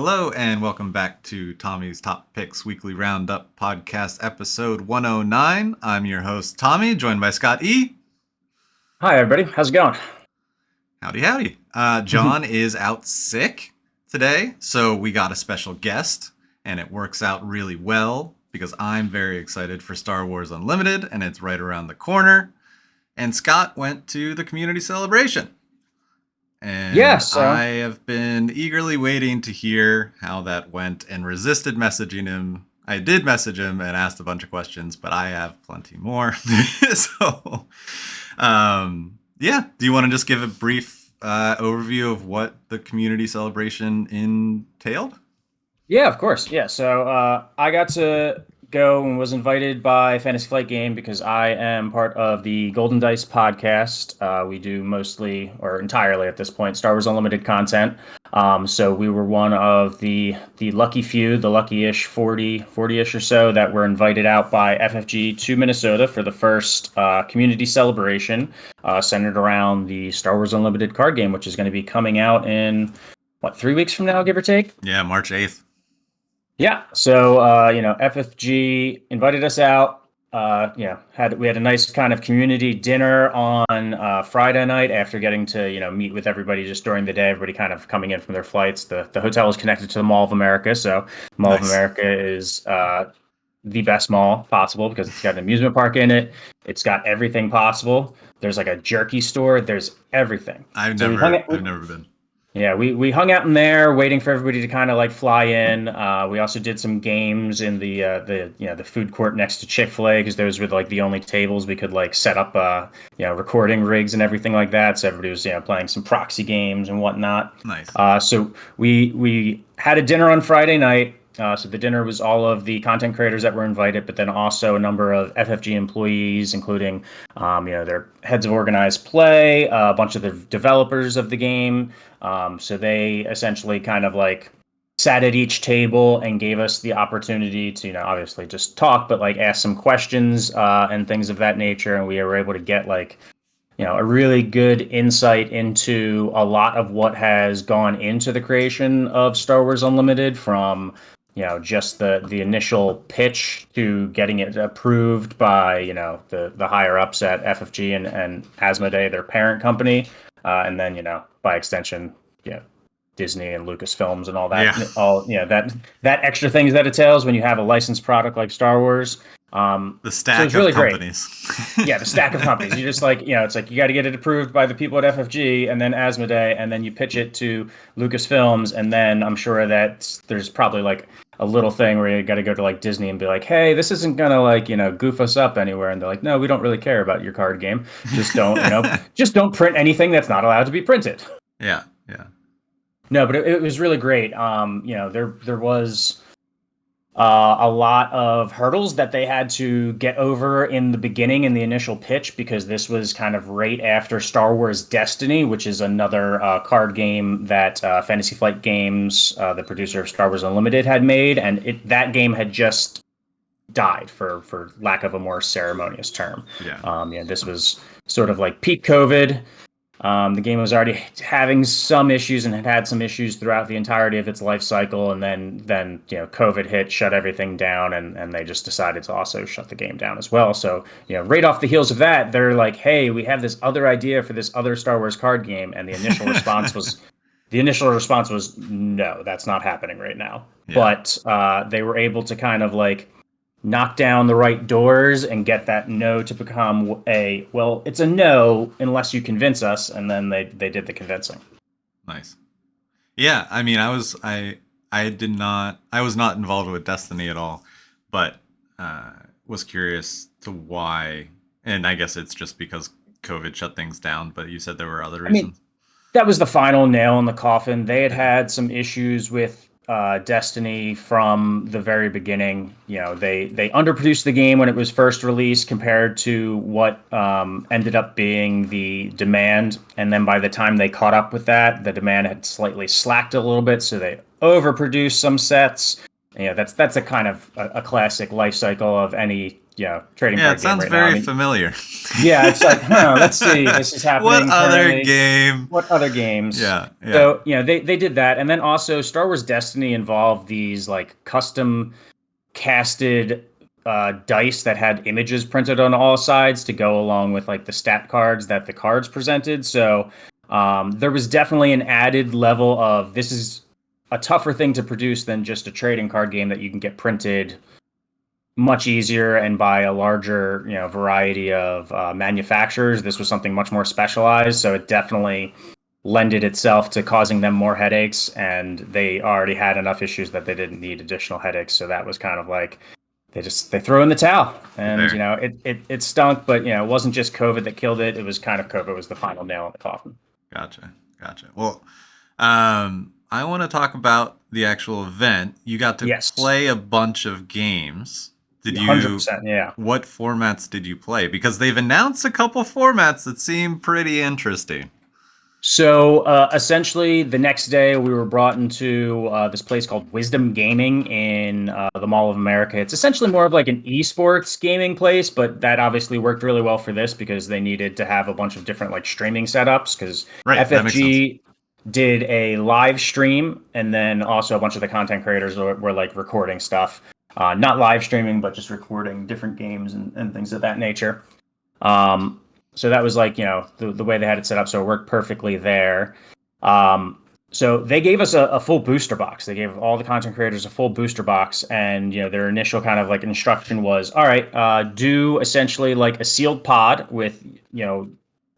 Hello, and welcome back to Tommy's Top Picks Weekly Roundup Podcast, episode 109. I'm your host, Tommy, joined by Scott E. Hi, everybody. How's it going? Howdy, howdy. John is out sick today, so we got a special guest, and it works out really well because I'm very excited for Star Wars Unlimited, and it's right around the corner. And Scott went to the community celebration. And Yes. I have been eagerly waiting to hear how that went and resisted messaging him. I did message him and asked a bunch of questions, but I have plenty more. So, yeah. Do you want to just give a brief overview of what the community celebration entailed? Yeah, of course. Yeah. So I got to go and was invited by Fantasy Flight Game because I am part of the Golden Dice podcast. We do mostly or entirely at this point Star Wars Unlimited content. So we were one of the lucky few, the lucky-ish 40-ish or so that were invited out by FFG to Minnesota for the first community celebration centered around the Star Wars Unlimited card game, which is going to be coming out in, 3 weeks from now, give or take? Yeah, March 8th. Yeah. So, FFG invited us out. We had a nice kind of community dinner on Friday night after getting to, meet with everybody just during the day. Everybody kind of coming in from their flights. The hotel is connected to the Mall of America, so Mall of America is the best mall possible because it's got an amusement park in it. It's got everything possible. There's like a jerky store. There's everything. I've never been. Yeah, we hung out in there waiting for everybody to kind of like fly in. We also did some games in the food court next to Chick-fil-A because those were like the only tables we could like set up recording rigs and everything like that. So everybody was playing some proxy games and whatnot. Nice. So we had a dinner on Friday night. So the dinner was all of the content creators that were invited, but then also a number of FFG employees, including their heads of organized play, a bunch of the developers of the game. So they essentially kind of like sat at each table and gave us the opportunity to, obviously just talk, but like ask some questions and things of that nature. And we were able to get like, a really good insight into a lot of what has gone into the creation of Star Wars Unlimited, from just the initial pitch to getting it approved by the higher ups at FFG and Asmodee, their parent company, and then by extension Disney and Lucasfilms and all that, that extra things that it entails when you have a licensed product like Star Wars. The stack of companies. Yeah, the stack of companies. You just it's like you got to get it approved by the people at FFG and then Asmodee, and then you pitch it to Lucasfilms, and then I'm sure that there's probably like a little thing where you got to go to like Disney and be like, hey, this isn't gonna like goof us up anywhere, and they're like, no, we don't really care about your card game. Just don't just don't print anything that's not allowed to be printed. Yeah. No, but it was really great. There was a lot of hurdles that they had to get over in the beginning, in the initial pitch, because this was kind of right after Star Wars Destiny, which is another card game that Fantasy Flight Games, the producer of Star Wars Unlimited, had made, and that game had just died, for lack of a more ceremonious term. Yeah. This was sort of like peak COVID. The game was already having some issues and had some issues throughout the entirety of its life cycle, and then COVID hit, shut everything down, and they just decided to also shut the game down as well. So right off the heels of that, they're like, hey, we have this other idea for this other Star Wars card game, and the initial response was no, that's not happening right now. Yeah. But they were able to kind of like knock down the right doors and get that no to become it's a no unless you convince us, and then they did the convincing. Nice. Yeah, I mean, I was not involved with Destiny at all, but was curious to why, and I guess it's just because COVID shut things down, but you said there were other reasons. I mean, that was the final nail in the coffin. They had some issues with Destiny from the very beginning. They underproduced the game when it was first released compared to what ended up being the demand, and then by the time they caught up with that, the demand had slightly slacked a little bit, so they overproduced some sets. That's a kind of a classic life cycle of any trading Yeah, it card game sounds right now. I very mean, familiar. yeah, it's like, let's see, this is What happening other currently. game? What other games? Yeah, yeah. So, they did that. And then also Star Wars Destiny involved these like custom casted dice that had images printed on all sides to go along with like the stat cards that the cards presented. So there was definitely an added level of this is a tougher thing to produce than just a trading card game that you can get printed much easier and by a larger variety of manufacturers. This was something much more specialized, so it definitely lended itself to causing them more headaches, and they already had enough issues that they didn't need additional headaches. So that was kind of like they threw in the towel, and There. it stunk, but it wasn't just COVID that killed it. It was kind of COVID was the final nail in the coffin. Gotcha. Gotcha. Well, I want to talk about the actual event. You got to Yes, play a bunch of games. Did you 100%. Yeah. What formats did you play? Because they've announced a couple formats that seem pretty interesting. So essentially, the next day we were brought into this place called Wisdom Gaming in the Mall of America. It's essentially more of like an esports gaming place, but that obviously worked really well for this because they needed to have a bunch of different like streaming setups because Right, that makes sense. FFG did a live stream, and then also a bunch of the content creators were like recording stuff, not live streaming, but just recording different games and things of that nature. Um, so that was like, the way they had it set up. So it worked perfectly there. So they gave us a full booster box. They gave all the content creators a full booster box. And, their initial kind of like instruction was, all right, do essentially like a sealed pod with,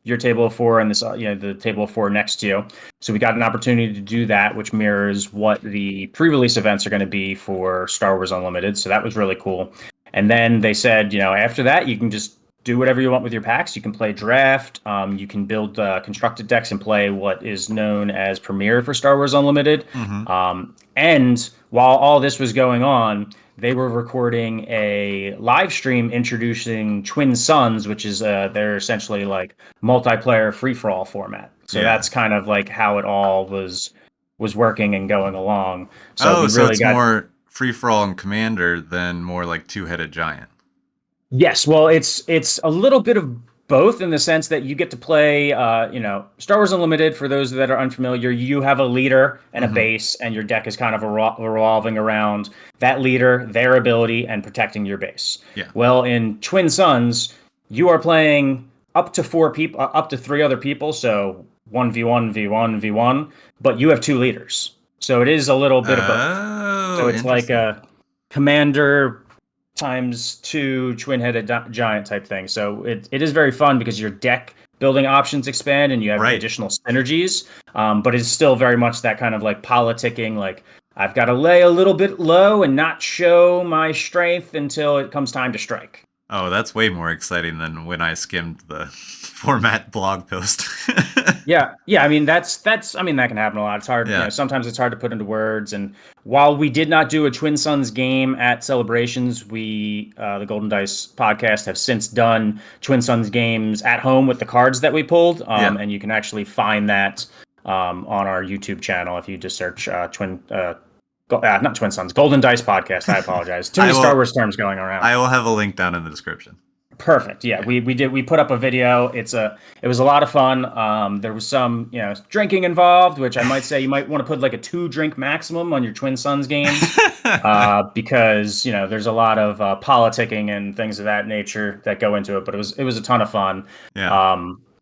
your table of four and this, the table of four next to you. So we got an opportunity to do that, which mirrors what the pre-release events are going to be for Star Wars Unlimited. So that was really cool. And then they said, after that, you can just do whatever you want with your packs. You can play draft. You can build constructed decks and play what is known as Premiere for Star Wars Unlimited. Mm-hmm. And while all this was going on, they were recording a live stream introducing Twin Suns, which is they're essentially like multiplayer free for all format. So Yeah. that's kind of like how it all was working and going along. So Oh, we so really it's got. more free for all and commander than more like two-headed giant. Yes, well, it's a little bit of both in the sense that you get to play, Star Wars Unlimited. For those that are unfamiliar, you have a leader and a Mm-hmm. base, and your deck is kind of revolving around that leader, their ability, and protecting your base. Yeah. Well, in Twin Suns, you are playing up to four people, up to three other people, so 1v1, v1, v1, but you have two leaders, so it is a little bit of both. So Oh, it's like interesting. a commander times two twin-headed giant type thing. So it is very fun because your deck building options expand and you have Right. additional synergies. But it's still very much that kind of like politicking, like I've got to lay a little bit low and not show my strength until it comes time to strike. Oh, that's way more exciting than when I skimmed the format blog post. Yeah. I mean, I mean, that can happen a lot. It's hard, Yeah. sometimes it's hard to put into words. And while we did not do a Twin Suns game at Celebrations, the Golden Dice podcast, have since done Twin Suns games at home with the cards that we pulled. Yeah. And you can actually find that on our YouTube channel if you just search not Twin Suns, Golden Dice podcast. I apologize. Too I many Star will Wars terms going around. I will have a link down in the description. Perfect. Yeah, Yeah. we put up a video. It was a lot of fun. There was some drinking involved, which I might say you might want to put like a 2 drink maximum on your Twin Suns games, because there's a lot of politicking and things of that nature that go into it. But it was a ton of fun. Yeah.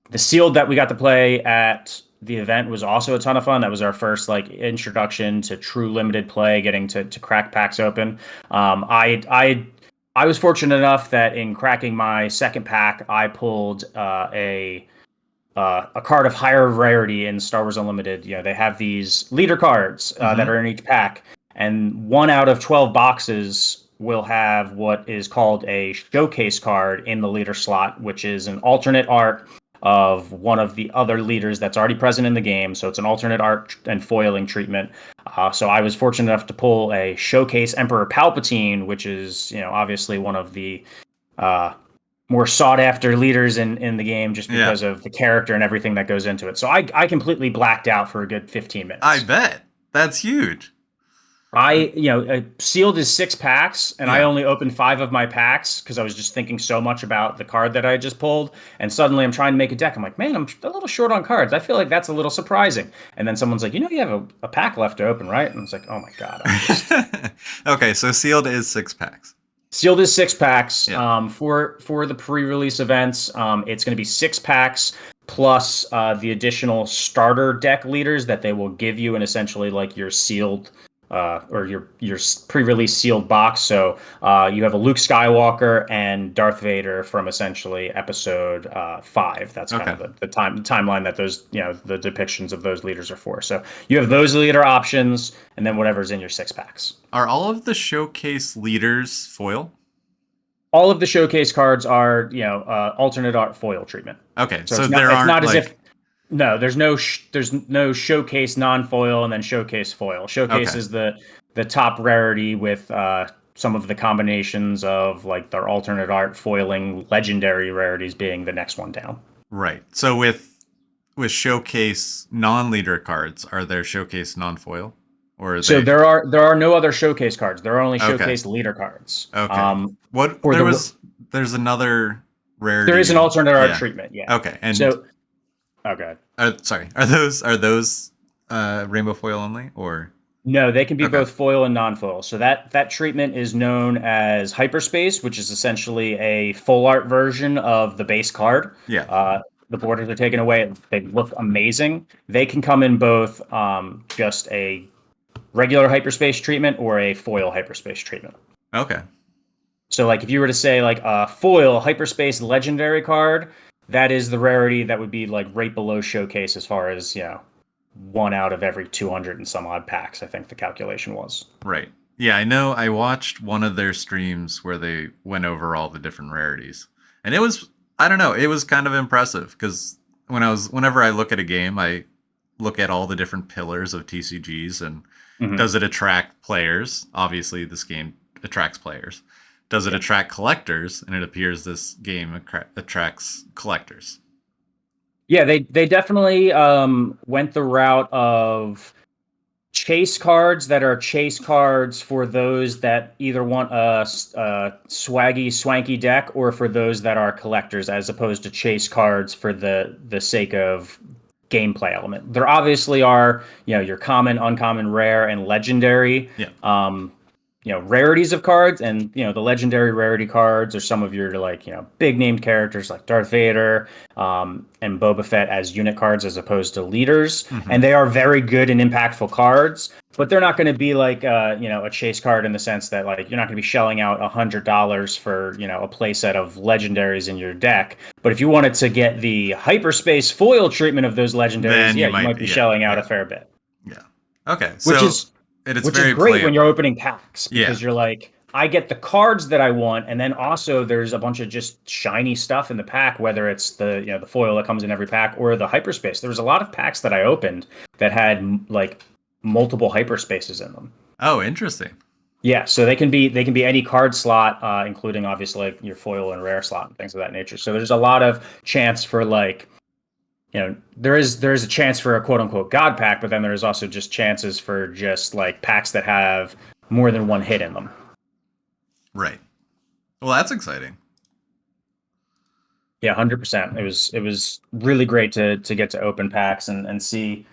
The sealed that we got to play at the event was also a ton of fun. That was our first like introduction to true limited play, getting to crack packs open. I was fortunate enough that in cracking my second pack, I pulled a card of higher rarity in Star Wars Unlimited. They have these leader cards that Mm-hmm. are in each pack, and 1 out of 12 boxes will have what is called a showcase card in the leader slot, which is an alternate art of one of the other leaders that's already present in the game. So it's an alternate art and foiling treatment. So I was fortunate enough to pull a showcase Emperor Palpatine, which is obviously one of the more sought after leaders in the game, just Yeah. because of the character and everything that goes into it. So I completely blacked out for a good 15 I minutes. bet. That's huge. Sealed is 6 packs, and I Yeah. only opened 5 of my packs because I was just thinking so much about the card that I just pulled. And suddenly I'm trying to make a deck. I'm like, man, I'm a little short on cards. I feel like that's a little surprising. And then someone's like, you have a pack left to open, right? And it's like, oh my God, I'm just Okay, so sealed is 6 packs. sealed is 6 packs. Yeah. For the pre-release events, it's going to be 6 packs plus the additional starter deck leaders that they will give you, and essentially like your sealed or your pre-release sealed box. So you have a Luke Skywalker and Darth Vader from essentially Episode 5. That's kind Okay. of the timeline that those the depictions of those leaders are for. So you have those leader options, and then whatever's in your 6 packs. Are all of the showcase leaders foil? All of the showcase cards are alternate art foil treatment. Okay, So so it's not there it's aren't not as if like no, there's no showcase non-foil and then showcase foil. Showcase okay, is the top rarity with some of the combinations of like their alternate art foiling legendary rarities being the next one down. right. So with showcase non-leader cards, are there showcase non-foil or are So they there are no other showcase cards. There are only okay? showcase leader cards. Okay. What For the there's another There is an rarity. alternate art Yeah. treatment, yeah. Okay. And So okay. sorry, are those rainbow foil only or No, they can be okay? both foil and non-foil. So that treatment is known as hyperspace, which is essentially a full art version of the base card. Yeah. The borders are taken away. They look amazing. They can come in both just a regular hyperspace treatment or a foil hyperspace treatment. Okay. So, like, if you were to say like a foil hyperspace legendary card, that is the rarity that would be like right below showcase as far as one out of every 200 and some odd packs. I think the calculation was. Right. Yeah, I know. I watched one of their streams where they went over all the different rarities, and it was I don't know, it was kind of impressive because whenever I look at a game, I look at all the different pillars of TCGs and Hmm. does it attract players? Obviously, this game attracts players. Does it Yeah. attract collectors? And it appears this game attracts collectors. Yeah, they definitely went the route of chase cards that are chase cards for those that either want a swaggy, swanky deck, or for those that are collectors, as opposed to chase cards for the sake of gameplay element. There obviously are, your common, uncommon, rare, and legendary. Yeah. Rarities of cards, and the legendary rarity cards are some of your like big named characters like Darth Vader and Boba Fett as unit cards as opposed to leaders, Hmm. and they are very good and impactful cards. But they're not going to be like a chase card in the sense that like you're not going to be shelling out $100 for a playset of legendaries in your deck. But if you wanted to get the hyperspace foil treatment of those legendaries, Then yeah, you you might might be. be Yeah. shelling out a Yeah. fair bit. Yeah. Okay. Which So is it's which is very great when you're playable. opening packs Yeah. because you're like, I get the cards that I want, and then also there's a bunch of just shiny stuff in the pack, whether it's the foil that comes in every pack or the hyperspace. There was a lot of packs that I opened that had like multiple hyperspaces in them. Oh, interesting. Yeah, so they can be any card slot, including obviously like your foil and rare slot and things of that nature. So there's a lot of chance for like there is a chance for a quote unquote god pack, but then there's also just chances for just like packs that have more than one hit in them. Right. Well, that's exciting. Yeah, 100%. It was really great to get to open packs and see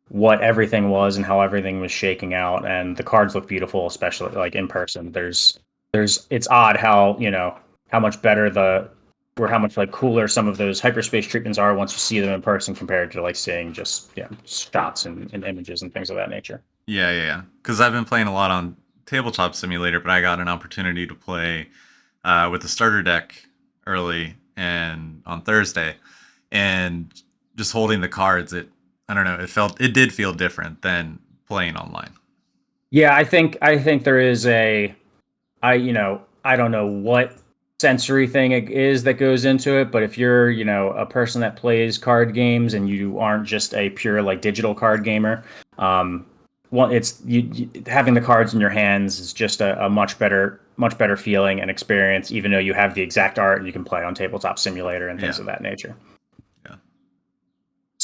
what everything was and how everything was shaking out. And the cards look beautiful, especially like in person. There's it's odd how how much better or how much like cooler some of those hyperspace treatments are once you see them in person compared to like seeing just shots and images and things of that nature. Yeah, yeah, yeah. Because I've been playing a lot on Tabletop Simulator, but I got an opportunity to play with the starter deck early and on Thursday, and just holding the cards. I don't know. It did feel different than playing online. Yeah, I think there is I don't know what sensory thing it is that goes into it, but if you're, a person that plays card games and you aren't just a pure like digital card gamer, um, well, it's having the cards in your hands is just a much better feeling and experience, even though you have the exact art and you can play on Tabletop Simulator and things Yeah, of that nature. yeah.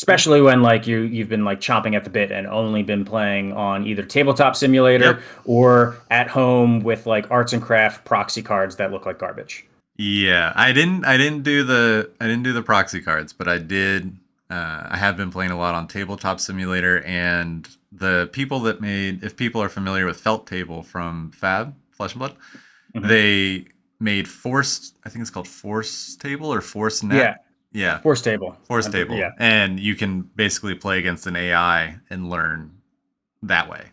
Cool. especially when like you've been like chomping at the bit and only been playing on either tabletop simulator Yep. or at home with like arts and craft proxy cards that look like garbage. Yeah, I didn't do the proxy cards, but I did. I have been playing a lot on Tabletop Simulator, and the people that made, if people are familiar with Felt Table from Fab Flesh and Blood, Hmm. they made Forced. I think it's called Force Table or Force Net. Yeah, Yeah, force table. Force Table, Yeah, and you can basically play against an AI and learn that way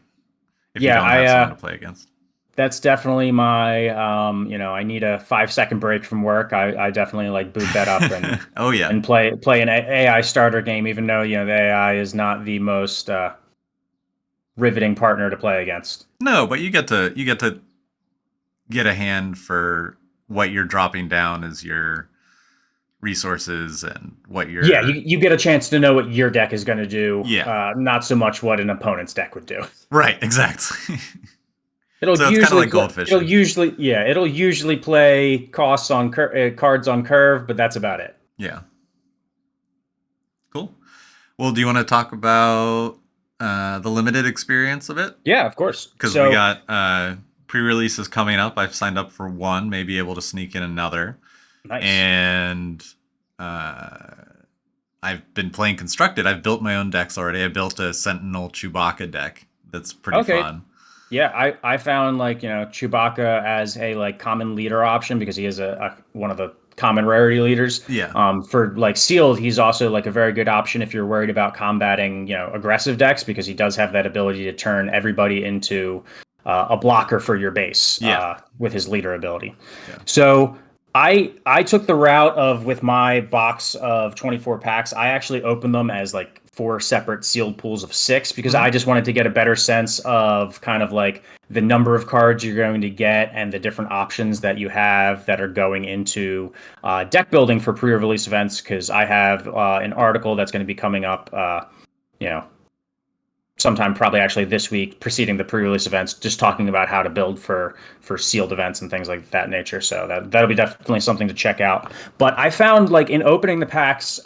if you yeah. don't have someone to play against. That's definitely my I need a 5 second break from work. I definitely like boot that up Oh yeah. and play an AI starter game, even though the AI is not the most riveting partner to play against. No, but you get to get a hand for what you're dropping down as your resources and what Yeah, you're. you get a chance to know what your deck is going to do, Yeah, not so much what an opponent's deck would do. right, exactly. It'll So it's kind of usually like play, gold fishing. it'll usually play costs on cards on curve, but that's about it. Yeah, cool. Well, do you want to talk about the limited experience of it? Yeah, of course. Because we So got pre-releases coming up. I've signed up for one, maybe able to sneak in another, nice. and uh, I've been playing constructed. I've built my own decks already. I built a Sentinel Chewbacca deck that's pretty Okay. fun. Yeah, I found like Chewbacca as a like common leader option because he is one of the common rarity leaders. Yeah, For like sealed, he's also like a very good option if you're worried about combating aggressive decks because he does have that ability to turn everybody into a blocker for your base yeah, with his leader ability. yeah. So I took the route of with my box of 24 packs, I actually opened them as like four separate sealed pools of six because Hmm. I just wanted to get a better sense of kind of like the number of cards you're going to get and the different options that you have that are going into deck building for pre-release events. Because I have an article that's going to be coming up, you know, sometime probably actually this week preceding the pre-release events, just talking about how to build for sealed events and things like that nature. So that'll be definitely something to check out. But I found like in opening the packs,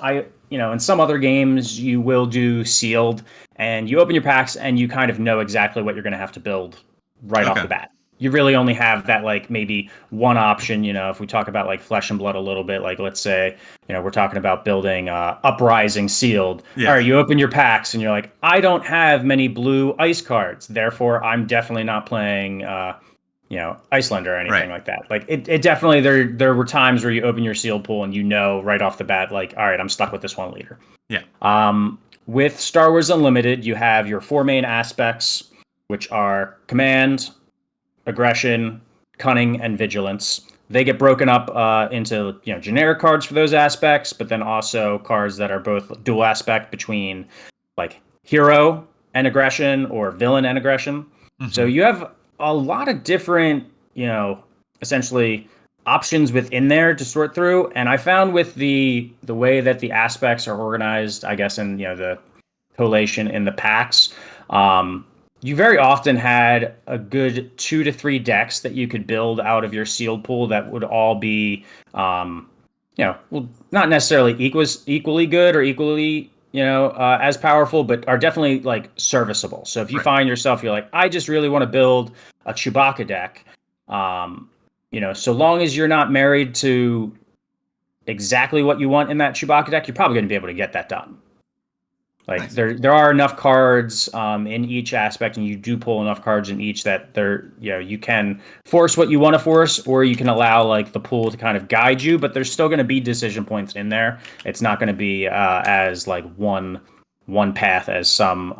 in some other games you will do sealed and you open your packs and you kind of know exactly what you're going to have to build right off Okay. the bat. You really only have that like maybe one option. If we talk about like Flesh and Blood a little bit, like let's say we're talking about building Uprising sealed. All Yeah. right, you open your packs and you're like, I don't have many blue ice cards, therefore I'm definitely not playing Iceland or anything Right. like that. Like it definitely there were times where you open your sealed pool and right off the bat, like, all right, I'm stuck with this one leader. Yeah. With Star Wars Unlimited, you have your four main aspects, which are command, aggression, cunning, and vigilance. They get broken up into generic cards for those aspects, but then also cards that are both dual aspect between like hero and aggression or villain and aggression. So Hmm. you have a lot of different, essentially options within there to sort through. And I found with the way that the aspects are organized, I guess in the collation in the packs, you very often had a good 2 to 3 decks that you could build out of your sealed pool that would all be, well, not necessarily equally good or equally, as powerful, but are definitely like serviceable. So if you Right. find yourself, you're like, I just really want to build a Chewbacca deck, so long as you're not married to exactly what you want in that Chewbacca deck, you're probably going to be able to get that done. Like Nice. there are enough cards in each aspect, and you do pull enough cards in each that you can force what you want to force, or you can allow like the pool to kind of guide you. But there's still going to be decision points in there. It's not going to be as like one path as some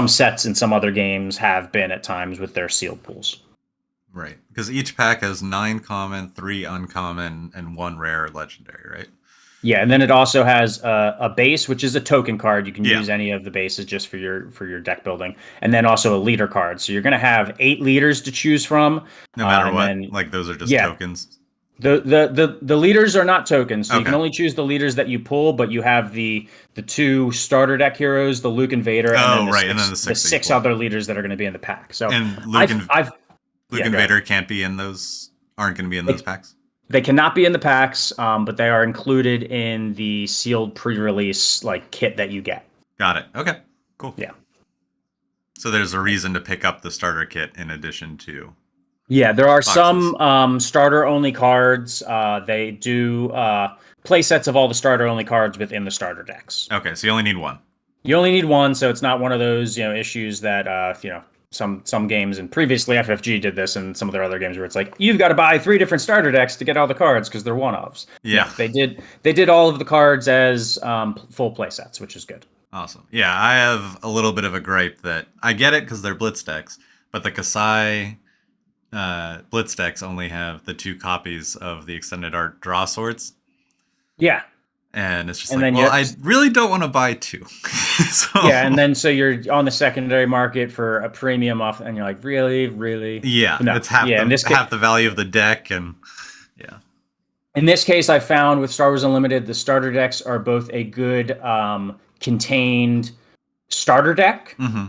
sets in some other games have been at times with their sealed pools. Right. Because each pack has 9 common, 3 uncommon, and 1 rare or legendary, right? Yeah, and then it also has a base, which is a token card. You can Yeah. use any of the bases just for your deck building, and then also a leader card. So you're going to have 8 leaders to choose from, No matter and what. then Like those are just yeah, tokens. the leaders are not tokens, so you can Okay. only choose the leaders that you pull. But you have the 2 starter deck heroes, the Luke and Vader, and then Oh, right. And then the the 6 that you six pull. other leaders that are going to be in the pack. So And I've Luke yeah, and go ahead. Vader can't be in those, aren't going to be in They, those packs. They cannot be in the packs, but they are included in the sealed pre-release like kit that you get. Got it. Okay. Cool. Yeah. So there's a reason to pick up the starter kit in addition to Yeah, there are boxes. some starter only cards. They do play sets of all the starter only cards within the starter decks. Okay, so you only need one. You only need one, so it's not one of those issues that some games, and previously FFG did this, and some of their other games where it's like you've got to buy 3 different starter decks to get all the cards because they're one-offs. No, Yeah. they did all of the cards as full play sets, which is good. Awesome. Yeah, I have a little bit of a gripe that I get it because they're blitz decks, but the Kasai blitz decks only have the 2 copies of the extended art draw swords. Yeah, And it's just and like, then well, I really don't want to buy 2. So yeah, and then so you're on the secondary market for a premium off, and you're like, really? yeah, No, it's half yeah. In the this half the value of the deck, and yeah, case, I found with Star Wars Unlimited, the starter decks are both a good contained starter deck mm-hmm.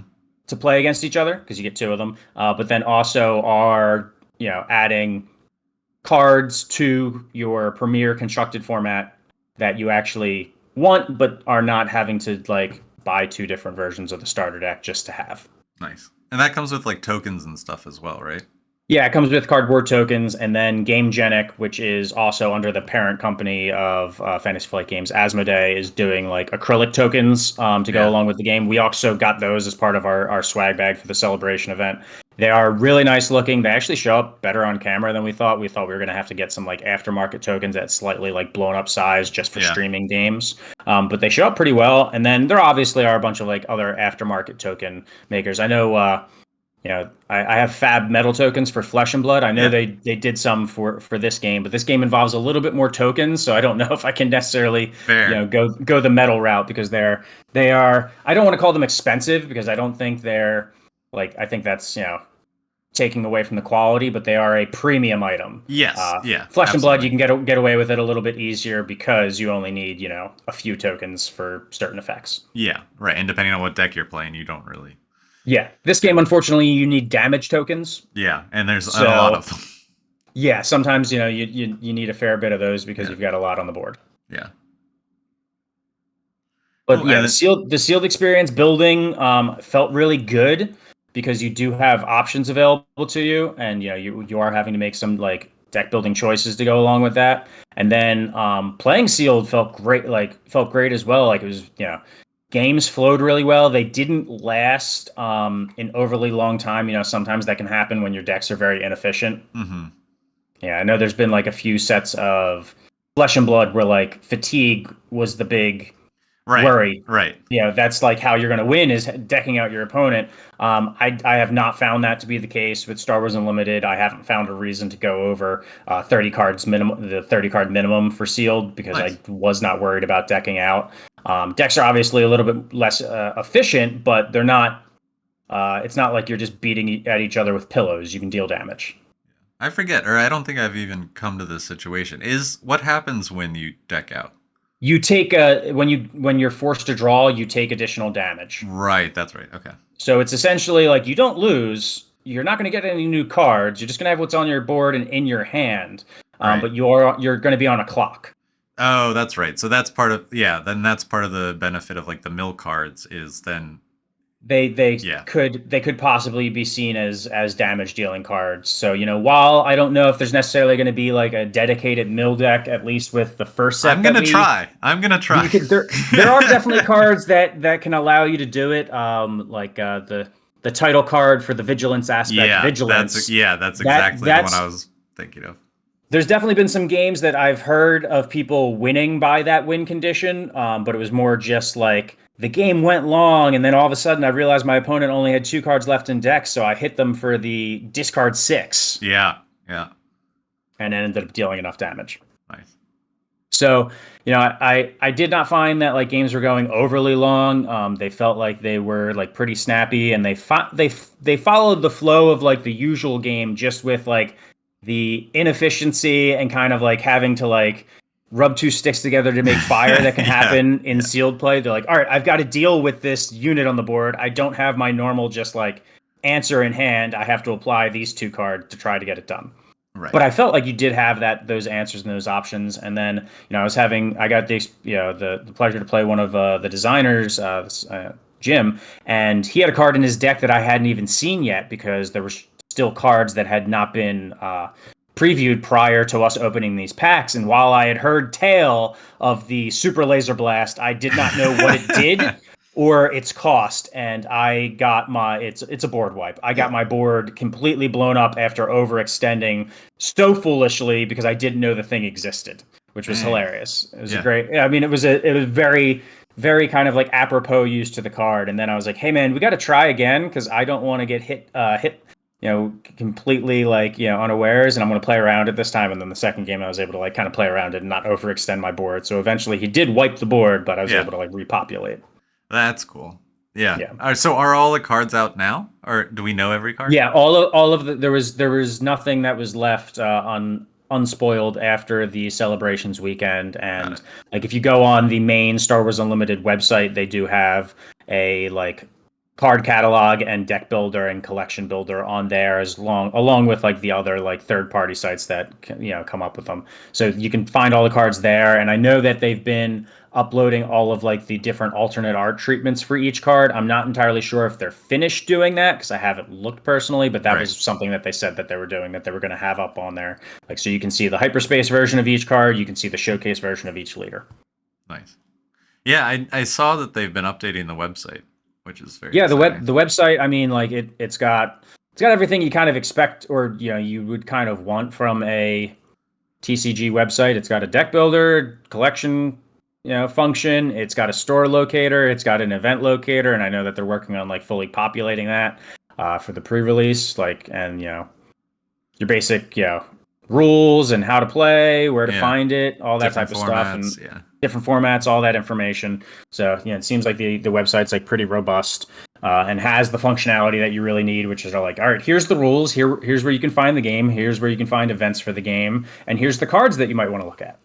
to play against each other because you get 2 of them, but then also are adding cards to your premier constructed format that you actually want, but are not having to like buy 2 different versions of the starter deck just to have. Nice. And that comes with like tokens and stuff as well, right? Yeah, it comes with cardboard tokens, and then GameGenic, which is also under the parent company of Fantasy Flight Games, Asmodee, is doing like acrylic tokens to go Yeah. along with the game. We also got those as part of our swag bag for the celebration event. They are really nice looking. They actually show up better on camera than we thought. We thought we were going to have to get some like aftermarket tokens at slightly like blown up size just for Yeah. streaming games. But they show up pretty well. And then there obviously are a bunch of like other aftermarket token makers. I know I have Fab metal tokens for Flesh and Blood. I know Yeah. they did some for this game, but this game involves a little bit more tokens, so I don't know if I can necessarily Fair. go the metal route because they are. I don't want to call them expensive because I don't think they're like I think that's taking away from the quality, but they are a premium item. Yes. Yeah. Flesh and Blood, absolutely. you can get away with it a little bit easier because you only need a few tokens for certain effects. Yeah. Right. And depending on what deck you're playing, you don't really. Yeah, this game, unfortunately, you need damage tokens. Yeah. And there's a So lot of them. yeah, sometimes you need a fair bit of those because Yeah. you've got a lot on the board. Yeah. But Cool. yeah, And the sealed experience building felt really good because you do have options available to you, and you are having to make some like deck building choices to go along with that. And then playing sealed felt great, as well. Like it was games flowed really well. They didn't last an overly long time. Sometimes that can happen when your decks are very inefficient. mm-hmm. Yeah, I know there's been like a few sets of Flesh and Blood where like fatigue was the big Right. worry. Right. That's like how you're going to win is decking out your opponent. I have not found that to be the case with Star Wars Unlimited. I haven't found a reason to go over 30 cards minimum, the 30 card minimum for sealed because Nice. I was not worried about decking out. Decks are obviously a little bit less efficient, but they're not. It's not like you're just beating at each other with pillows. You can deal damage. I forget, or I don't think I've even come to this situation. Is what happens when you deck out? You take when you're forced to draw, you take additional damage. Right, that's right. Okay. So it's essentially like you don't lose. You're not going to get any new cards. You're just going to have what's on your board and in your hand. Right. But you're going to be on a clock. Oh, that's right. So that's part of then that's part of the benefit of like the mill cards is then They Yeah. could possibly be seen as damage dealing cards. So while I don't know if there's necessarily going to be like a dedicated mill deck, at least with the first set, I'm gonna try. There are definitely cards that can allow you to do it. Like the title card for the vigilance aspect. Yeah, vigilance. that's exactly the one I was thinking of. There's definitely been some games that I've heard of people winning by that win condition, but it was more just like the game went long, and then all of a sudden I realized my opponent only had 2 cards left in deck, so I hit them for the discard 6. Yeah. And ended up dealing enough damage. Nice. So, I did not find that like games were going overly long. They felt like they were like pretty snappy, and they followed the flow of like the usual game, just with like the inefficiency and kind of like having to like rub 2 sticks together to make fire that can happen in sealed play. They're like, all right, I've got to deal with this unit on the board. I don't have my normal just like answer in hand. I have to apply these 2 cards to try to get it done. Right. But I felt like you did have those answers and those options. And then, I got the pleasure to play one of the designers, Jim, and he had a card in his deck that I hadn't even seen yet because there were still cards that had not been previewed prior to us opening these packs. And while I had heard tale of the Super Laser Blast, I did not know what it did or its cost. And I got it's a board wipe. I got my board completely blown up after overextending so foolishly because I didn't know the thing existed, which was Dang. hilarious. It was a Yeah. great. I mean, it was very very kind of like apropos use to the card. And then I was like, hey man, we got to try again because I don't want to get hit completely like, unawares, and I'm going to play around it this time. And then the second game, I was able to like kind of play around it and not overextend my board. So eventually he did wipe the board, but I was Yeah. able to like repopulate. That's cool. Yeah. Yeah. So are all the cards out now, or do we know every card? Yeah, all of the there was nothing that was left unspoiled after the celebrations weekend. Got And it. like if you go on the main Star Wars Unlimited website, they do have a like card catalog and deck builder and collection builder on there along with like the other like third party sites that come up with them. So you can find all the cards there. And I know that they've been uploading all of like the different alternate art treatments for each card. I'm not entirely sure if they're finished doing that because I haven't looked personally, but that Right. was something that they said that they were doing, that they were going to have up on there. Like, so you can see the hyperspace version of each card, you can see the showcase version of each leader. Nice. Yeah, I saw that they've been updating the website, which is very Yeah, exciting. the website, I mean, like it's got everything you kind of expect, or you would kind of want from a TCG website. It's got a deck builder, collection, function. It's got a store locator. It's got an event locator, and I know that they're working on like fully populating that for the pre-release. Like, and your basic, rules and how to play, where to Yeah. find it, all that Different type of stuff, formats. and Yeah. different formats, all that information. So it seems like the website's like pretty robust. And has the functionality that you really need, which is like, all right, here's the rules. Here's where you can find the game. Here's where you can find events for the game, and here's the cards that you might want to look at.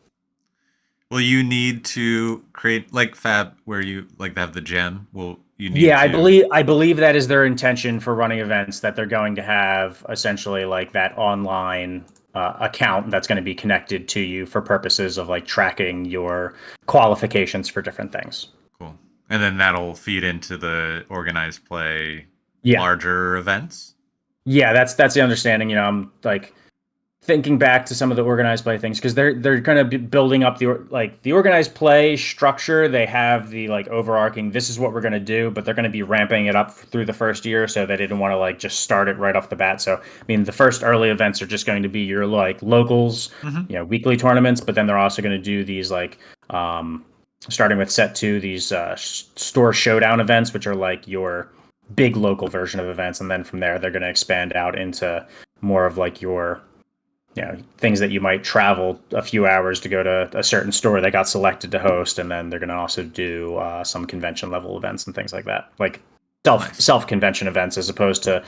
Will you need to create like Fab where you like have the gem? Will you need Yeah, to? I believe that is their intention for running events, that they're going to have essentially like that online account that's going to be connected to you for purposes of like tracking your qualifications for different things. Cool. And then that'll feed into the organized play Yeah. larger events. Yeah, that's the understanding. I'm like thinking back to some of the organized play things because they're kind of building up the organized play structure. They have the like overarching, this is what we're going to do, but they're going to be ramping it up through the first year, so they didn't want to like just start it right off the bat. So I mean, the first early events are just going to be your like locals, Mm-hmm. weekly tournaments, but then they're also going to do these like starting with set 2, these store showdown events, which are like your big local version of events, and then from there they're going to expand out into more of like your things that you might travel a few hours to go to a certain store that got selected to host, and then they're going to also do some convention level events and things like that, like Nice. self convention events as opposed to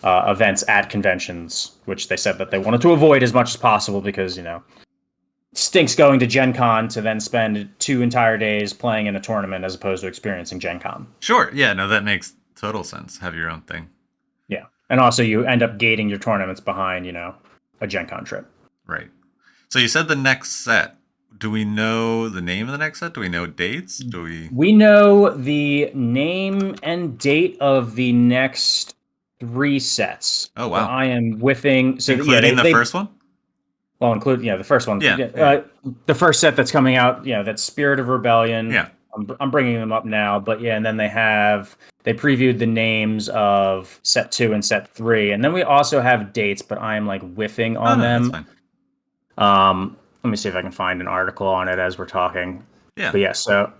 events at conventions, which they said that they wanted to avoid as much as possible because stinks going to Gen Con to then spend 2 entire days playing in a tournament as opposed to experiencing Gen Con. Sure. Yeah. No, that makes total sense. Have your own thing. Yeah, and also you end up gating your tournaments behind a Gen Con trip. Right. So you said the next set. Do we know the name of the next set? Do we know dates? Do we? We know the name and date of the next 3 sets. Oh But wow! I am whiffing. So Including the first one? well, include the first one. Yeah. The first set that's coming out. That's Spirit of Rebellion. Yeah. I'm bringing them up now, but and then they previewed the names of set 2 and set 3, and then we also have dates, but I'm like whiffing on no, them. that's fine. Let me see if I can find an article on it as we're talking. Yeah. But yeah, so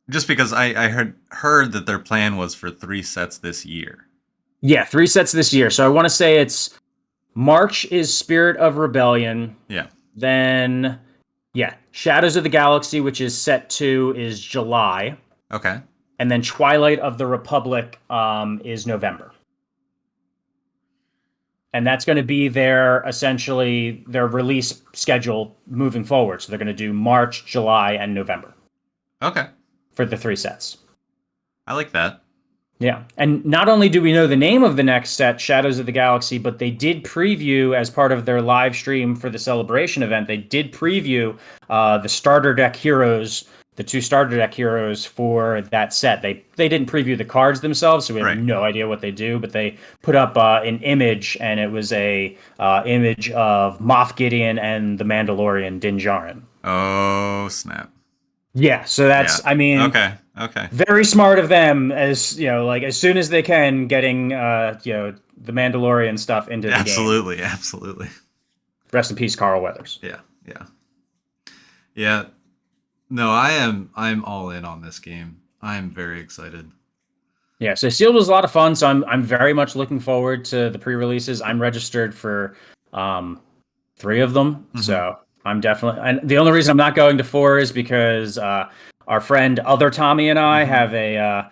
just because I heard that their plan was for 3 sets this year. yeah, 3 sets this year. So I want to say it's March is Spirit of Rebellion. Yeah. Then Shadows of the Galaxy, which is set 2, is July. Okay. And then Twilight of the Republic is November. And that's going to be their release schedule moving forward. So they're going to do March, July, and November Okay. for the 3 sets. I like that. Yeah. And not only do we know the name of the next set, Shadows of the Galaxy, but they did preview as part of their live stream for the celebration event, they did preview the starter deck heroes, the two starter deck heroes for that set. They didn't preview the cards themselves, so we have Right. no idea what they do, but they put up an image, and it was a image of Moff Gideon and the Mandalorian Din Djarin. Oh, snap. Yeah, so Yeah. that's, I mean, Okay. Okay. very smart of them, as you know, like as soon as they can, getting the Mandalorian stuff into the game. Absolutely. Absolutely. Rest in peace, Carl Weathers. Yeah. Yeah. Yeah. No, I'm all in on this game. I'm very excited. Yeah, so Sealed was a lot of fun. So I'm very much looking forward to the pre-releases. I'm registered for um, three of them, Hmm. so I'm definitely. And the only reason I'm not going to four is because our friend Other Tommy and I Hmm. have a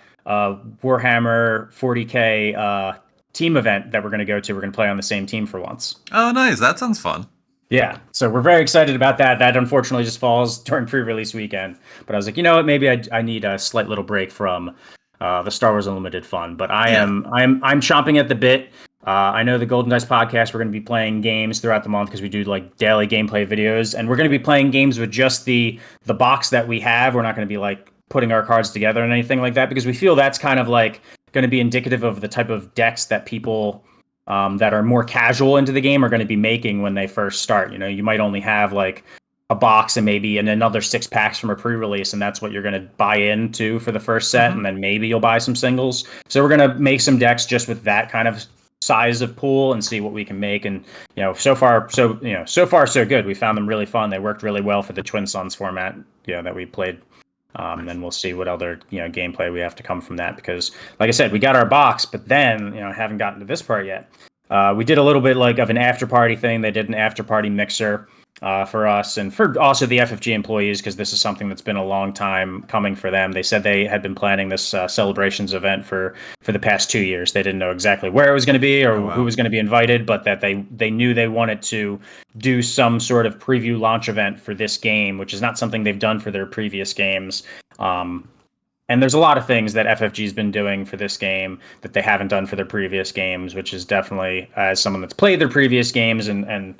Warhammer 40K team event that we're going to go to. We're going to play on the same team for once. Oh, nice. That sounds fun. Yeah, so we're very excited about that. That unfortunately just falls during pre-release weekend. But I was like, you know what? Maybe I need a slight little break from the Star Wars Unlimited fun. But Yeah. I'm chomping at the bit. I know the Golden Dice podcast. We're going to be playing games throughout the month because we do like daily gameplay videos, and we're going to be playing games with just the box that we have. We're not going to be like putting our cards together and anything like that because we feel that's kind of like going to be indicative of the type of decks that people that are more casual into the game are going to be making when they first start. You know, you might only have like a box and maybe another 6 packs from a pre-release, and that's what you're going to buy into for the first set, and Hmm. then maybe you'll buy some singles. So we're going to make some decks just with that kind of size of pool and see what we can make. And so far so good. We found them really fun. They worked really well for the Twin Suns format, that we played. Nice. Then we'll see what other gameplay we have to come from that, because like I said, we got our box, but then I haven't gotten to this part yet. We did a little bit like of an after party thing. They did an after party mixer for us and for also the FFG employees, because this is something that's been a long time coming for them. They said they had been planning this celebrations event for the past 2 years. They didn't know exactly where it was going to be or Oh, who wow. was going to be invited, but that they knew they wanted to do some sort of preview launch event for this game, which is not something they've done for their previous games. Um, and there's a lot of things that FFG's been doing for this game that they haven't done for their previous games, which is definitely, as someone that's played their previous games and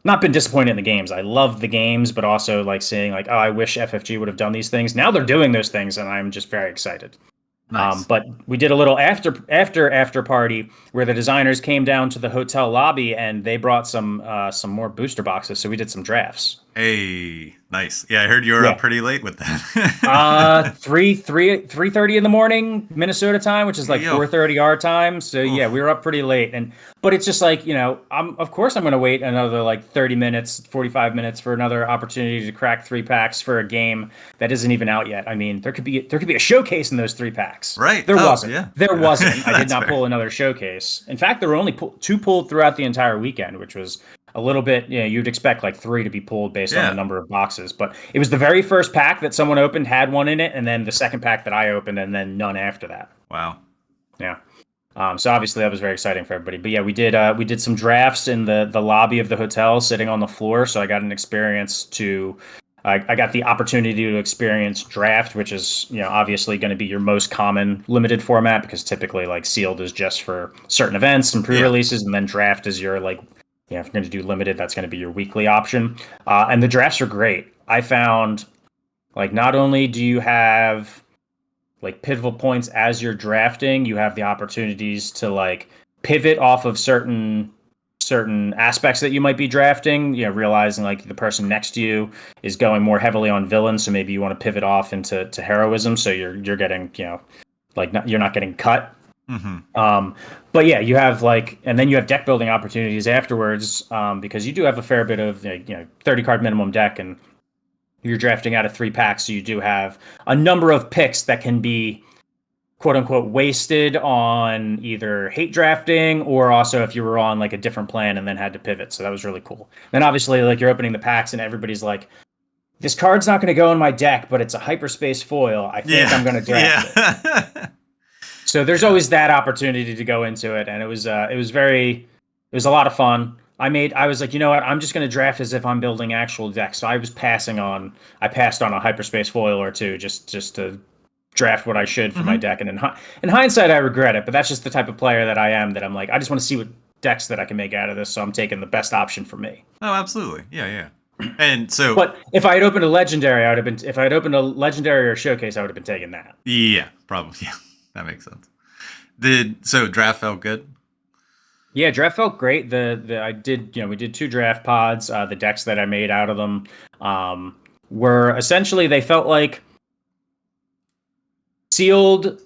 not been disappointed in the games. I love the games, but also like seeing like, oh, I wish FFG would have done these things. Now they're doing those things, and I'm just very excited. Nice. But we did a little after party where the designers came down to the hotel lobby and they brought some more booster boxes. So we did some drafts. Hey, nice. Yeah, I heard you were up Yeah. pretty late with that. 3:30 in the morning Minnesota time, which is like Yo. 4:30 our time. So yeah, Oof. we were up pretty late, but it's just like, of course I'm going to wait another like 30 minutes, 45 minutes for another opportunity to crack 3 packs for a game that isn't even out yet. I mean, there could be a showcase in those 3 packs. Right. There Oh, wasn't. yeah. There Yeah. wasn't. I did That's not fair. pull another showcase. In fact, there were only two pulled throughout the entire weekend, which was a little bit, you'd expect like three to be pulled based on the Yeah. number of boxes. But it was the very first pack that someone opened had one in it, and then the second pack that I opened, and then none after that. Wow. Yeah. So obviously that was very exciting for everybody. But yeah, we did some drafts in the lobby of the hotel, sitting on the floor. So I got an experience to. I got the opportunity to experience draft, which is obviously going to be your most common limited format, because typically like sealed is just for certain events and Yeah. pre-releases, and then draft is your like, if you're going to do limited, that's going to be your weekly option. And the drafts are great. I found like not only do you have like pivotal points as you're drafting, you have the opportunities to like pivot off of certain aspects that you might be drafting, realizing like the person next to you is going more heavily on villains, so maybe you want to pivot off into heroism, so you're getting, like you're not getting cut. Hmm. um, but yeah, you have like, and then you have deck building opportunities afterwards, because you do have a fair bit of 30 card minimum deck, and you're drafting out of 3 packs, so you do have a number of picks that can be quote unquote wasted on either hate drafting, or also if you were on like a different plan and then had to pivot. So that was really cool. Then obviously like you're opening the packs and everybody's like, this card's not going to go in my deck, but it's a hyperspace foil. I think Yeah. I'm going to draft it. Yeah. So there's Yeah. always that opportunity to go into it, and it was a lot of fun. I was like, you know what, I'm just going to draft as if I'm building actual decks. So I passed on a hyperspace foil or two, just to draft what I should for my Hmm. deck. And in hindsight, I regret it, but that's just the type of player that I am. That I'm like, I just want to see what decks that I can make out of this, so I'm taking the best option for me. Oh, absolutely. Yeah, yeah. And so, But if I had opened a legendary, I would have been. If I had opened a legendary or a showcase, I would have been taking that. yeah, probably. Yeah, that makes sense. Did so draft felt good? Yeah, draft felt great. The I did, we did two draft pods. The decks that I made out of them um, were essentially they felt like sealed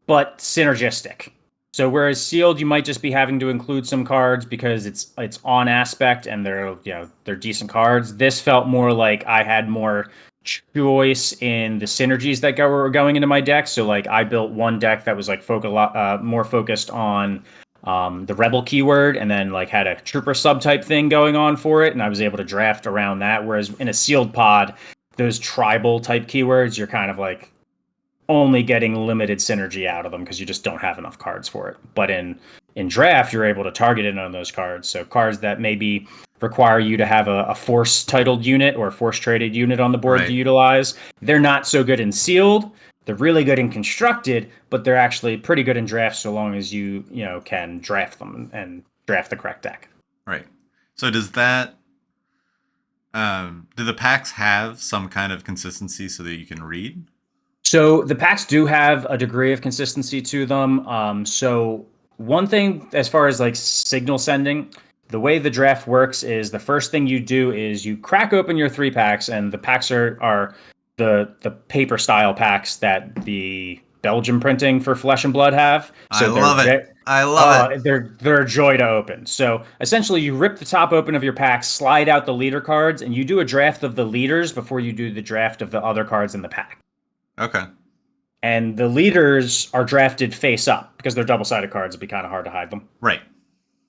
but synergistic. So whereas sealed, you might just be having to include some cards because it's on aspect and they're decent cards. This felt more like I had more choice in the synergies that were going into my deck. So like I built one deck that was like more focused on the rebel keyword, and then like had a trooper subtype thing going on for it, and I was able to draft around that. Whereas in a sealed pod, those tribal type keywords, you're kind of like only getting limited synergy out of them because you just don't have enough cards for it. But in draft, you're able to target it on those cards. So cards that maybe require you to have a force titled unit or a force traded unit on the board to Right, utilize. They're not so good in sealed. They're really good in constructed, but they're actually pretty good in draft so long as you can draft them and draft the correct deck. right. So does that do the packs have some kind of consistency so that you can read? So the packs do have a degree of consistency to them. So one thing, as far as like signal sending, the way the draft works is the first thing you do is you crack open your three packs, and the packs are the paper style packs that the Belgium printing for Flesh and Blood have. I So they're love it. I love it. they're a joy to open. So essentially, you rip the top open of your pack, slide out the leader cards, and you do a draft of the leaders before you do the draft of the other cards in the pack. Okay. And the leaders are drafted face up because they're double sided cards. It'd be kind of hard to hide them. Right.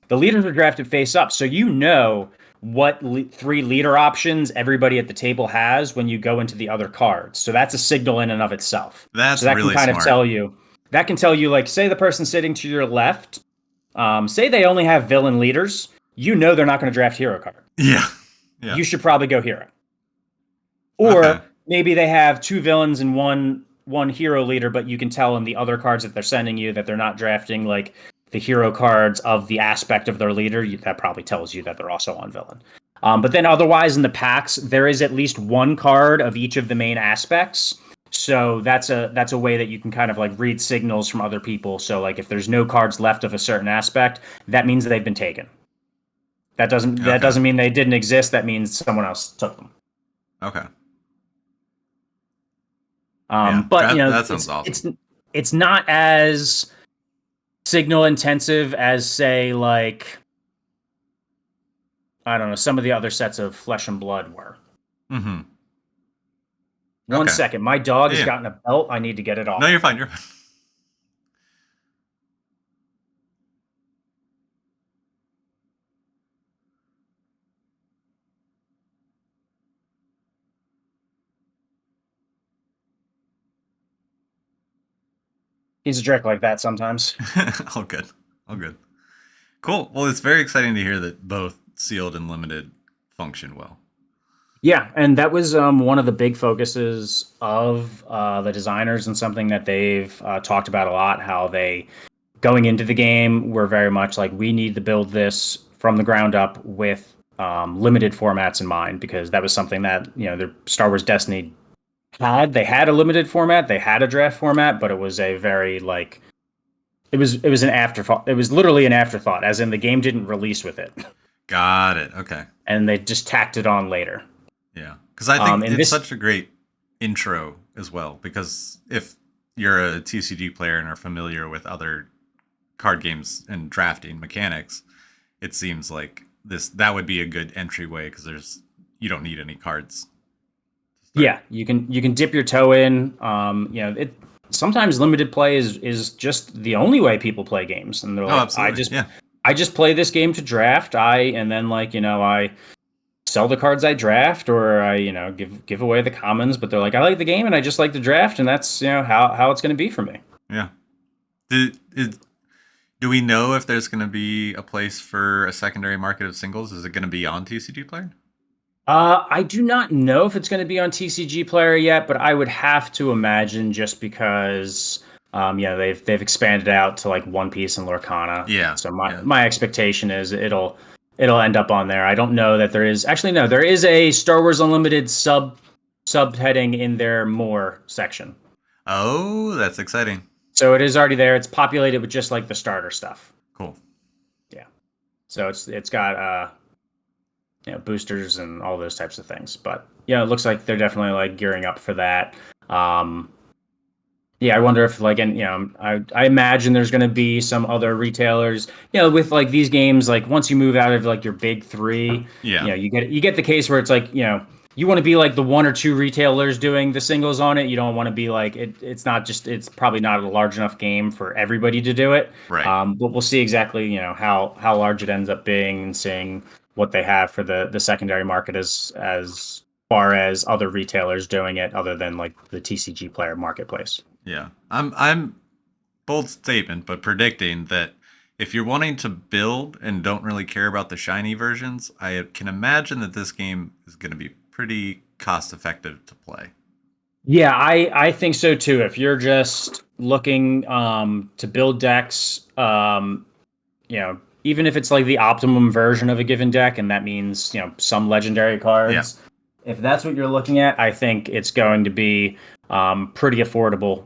The leaders are drafted face up, so you know what three leader options everybody at the table has when you go into the other cards. So that's a signal in and of itself. So That's that can really kind of smart. tell you. That can tell you, like, say the person sitting to your left, say they only have villain leaders. You know they're not going to draft hero card. Yeah. Yeah. You should probably go hero. Okay. Or maybe they have two villains and one hero leader, but you can tell in the other cards that they're sending you that they're not drafting like the hero cards of the aspect of their leader. That probably tells you that they're also on villain. But then otherwise in the packs, there is at least one card of each of the main aspects. So that's a way that you can kind of like read signals from other people. So like if there's no cards left of a certain aspect, that means they've been taken. That Okay. doesn't mean they didn't exist. That means someone else took them. Okay. Yeah. But That sounds it's awesome. it's not as signal intensive as say like I don't know some of the other sets of Flesh and Blood were. Mm-hmm. One Okay. second, my dog Yeah, has yeah. gotten a belt. I need to get it No, off. you're fine. You're fine. He's a jerk like that sometimes. All good. All good. Cool. Well, it's very exciting to hear that both sealed and limited function well. Yeah, and that was one of the big focuses of the designers and something that they've talked about a lot. How they going into the game were very much like we need to build this from the ground up with limited formats in mind because that was something that their Star Wars Destiny had. They had a limited format, they had a draft format, but it was a very like it was an afterthought. It was literally an afterthought, as in the game didn't release with it, Got it. Okay. and they just tacked it on later. Yeah. Because I think And it's this such a great intro as well. Because if you're a TCG player and are familiar with other card games and drafting mechanics, it seems like that would be a good entryway because you don't need any cards to start. Yeah, you can dip your toe in. It sometimes limited play is just the only way people play games, and they're Oh, like, absolutely. Yeah. I just play this game to draft. And then like I sell the cards I draft, or I give away the commons. But they're like, I like the game, and I just like to draft, and that's how it's going to be for me. Yeah. Do we know if there's going to be a place for a secondary market of singles? Is it going to be on TCG Player? I do not know if it's going to be on TCG Player yet, but I would have to imagine just because, they've expanded out to like One Piece and Lorcana. Yeah, So my yeah. my expectation is it'll end up on there. I don't know that there is actually no, there is a Star Wars Unlimited subheading in their more section. Oh, that's exciting. So it is already there. It's populated with just like the starter stuff. Cool. Yeah. So it's got boosters and all those types of things. But yeah, it looks like they're definitely like gearing up for that. Um, yeah, I wonder if like, and I imagine there's going to be some other retailers, with like these games, like once you move out of like your big three, Yeah, you get the case where it's like, you want to be like the one or two retailers doing the singles on it. You don't want to be like it's probably not a large enough game for everybody to do it. right. But we'll see exactly, how large it ends up being and seeing what they have for the secondary market as far as other retailers doing it other than like the TCG Player marketplace. Yeah. I'm bold statement, but predicting that if you're wanting to build and don't really care about the shiny versions, I can imagine that this game is going to be pretty cost effective to play. Yeah, I think so too. If you're just looking to build decks, even if it's like the optimum version of a given deck, and that means, some legendary Yeah. cards. If that's what you're looking at, I think it's going to be pretty affordable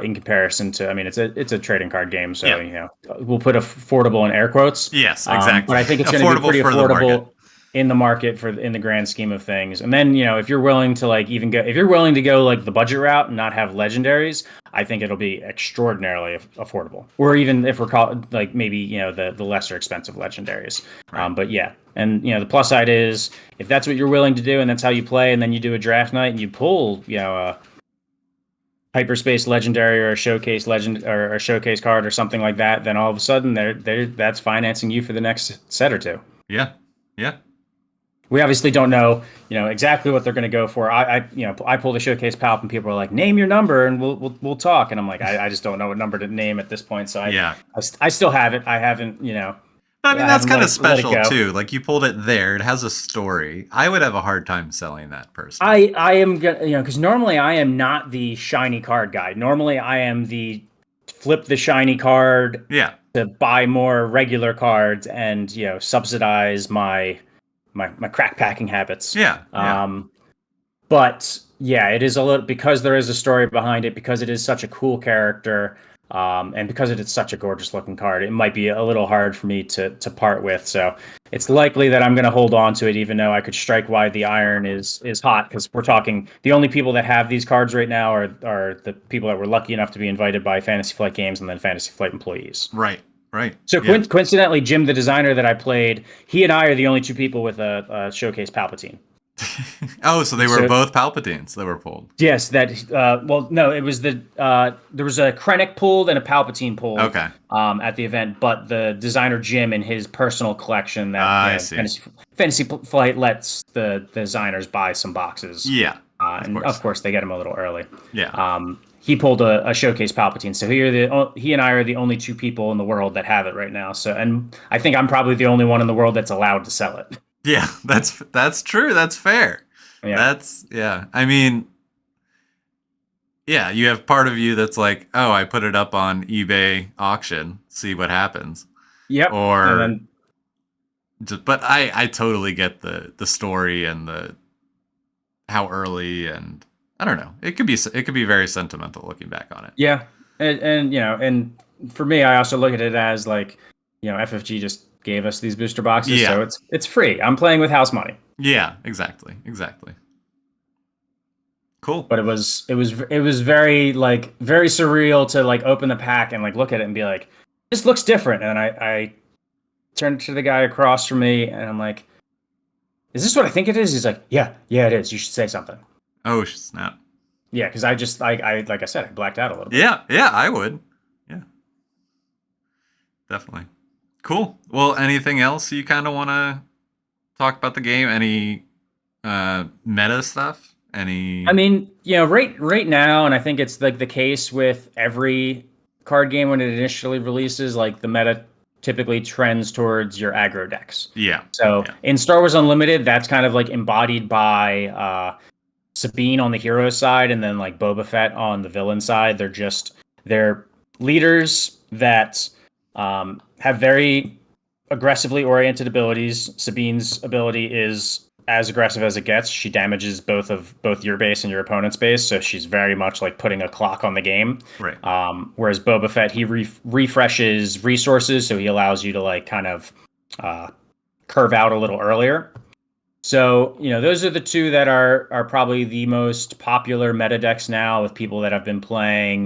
in comparison to. I mean, it's a trading card game, so Yeah. we'll put affordable in air quotes. Yes, But exactly. I think it's going to be Affordable pretty for the market. affordable in the market in the grand scheme of things. And then, if you're willing to like even go, if you're willing to go like the budget route and not have legendaries, I think it'll be extraordinarily affordable. Or even if we're like maybe, the lesser expensive legendaries. Right. But yeah. And the plus side is if that's what you're willing to do and that's how you play, and then you do a draft night and you pull, a hyperspace legendary or a showcase legend or a showcase card or something like that, then all of a sudden that's financing you for the next set or two. Yeah. Yeah. We obviously don't know, exactly what they're going to go for. I pull the showcase palp and people are like, name your number and we'll talk. And I'm like, I just don't know what number to name at this point. So Yeah. I still have it. I haven't, But I mean, I that's haven't kind of let it special go. too. Like you pulled it there. It has a story. I would have a hard time selling that personally. I am gonna, because normally I am not the shiny card guy. Normally I am the flip the shiny card Yeah. to buy more regular cards and, subsidize my crack packing habits. Yeah. Yeah. But yeah, it is a little because there is a story behind it, because it is such a cool character, and because it is such a gorgeous looking card. It might be a little hard for me to part with. So it's likely that I'm going to hold on to it, even though I could strike while the iron is hot. Because we're talking the only people that have these cards right now are the people that were lucky enough to be invited by Fantasy Flight Games and then Fantasy Flight employees. Right. Right. So Yeah. coincidentally, Jim, the designer that I played, he and I are the only two people with a showcase Palpatine. Oh, so they were So both Palpatines that were pulled. yes, well, no, it was there was a Krennic pulled and a Palpatine pulled. Okay. At the event, but the designer Jim in his personal collection that I see. Fantasy Flight lets the designers buy some boxes. Yeah. And of course they get them a little early. Yeah. He pulled a showcase Palpatine, so he and I are the only two people in the world that have it right now. So, and I think I'm probably the only one in the world that's allowed to sell it. Yeah. That's true. That's fair. Yeah. Yeah. I mean, yeah, you have part of you that's like, oh, I put it up on eBay auction, see what happens. Yep. Or And then but I totally get the story and the how early, and I don't know. It could be very sentimental looking back on it. yeah, and for me, I also look at it as like, FFG just gave us these booster boxes, Yeah. so it's free. I'm playing with house money. Yeah, exactly. Cool. But it was very like very surreal to like open the pack and like look at it and be like, this looks different. And I turned to the guy across from me and I'm like, is this what I think it is? He's like, yeah, it is. You should say something. Oh snap. Yeah, because I like I said, I blacked out a little bit. Yeah, I would. Yeah. Definitely. Cool. Well, anything else you kind of want to talk about the game? Any meta stuff? Any I mean, right now, and I think it's like the case with every card game when it initially releases, like the meta typically trends towards your aggro decks. Yeah. So Yeah. in Star Wars Unlimited, that's kind of like embodied by Sabine on the hero side, and then like Boba Fett on the villain side. They're leaders that have very aggressively oriented abilities. Sabine's ability is as aggressive as it gets. She damages both your base and your opponent's base, so she's very much like putting a clock on the game. Right. Whereas Boba Fett, he refreshes resources, so he allows you to like kind of uh, curve out a little earlier. So, those are the two that are probably the most popular meta decks now with people that have been playing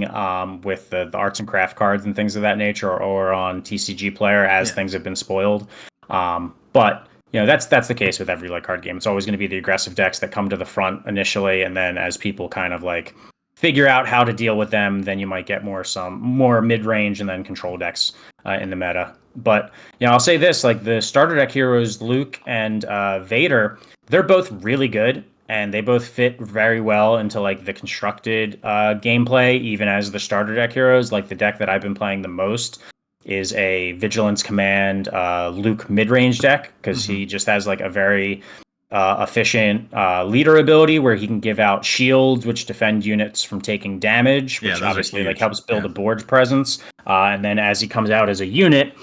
with the arts and craft cards and things of that nature, or on TCG Player as Yeah. things have been spoiled. But that's the case with every like card game. It's always going to be the aggressive decks that come to the front initially, and then as people kind of like figure out how to deal with them, then you might get some more mid range and then control decks in the meta. But I'll say this: like the starter deck heroes, Luke and Vader, they're both really good, and they both fit very well into like the constructed gameplay. Even as the starter deck heroes, like the deck that I've been playing the most is a Vigilance Command Luke mid range deck, because he just has like a very efficient leader ability where he can give out shields which defend units from taking damage, which obviously like helps build a board presence. And then as he comes out as a unit,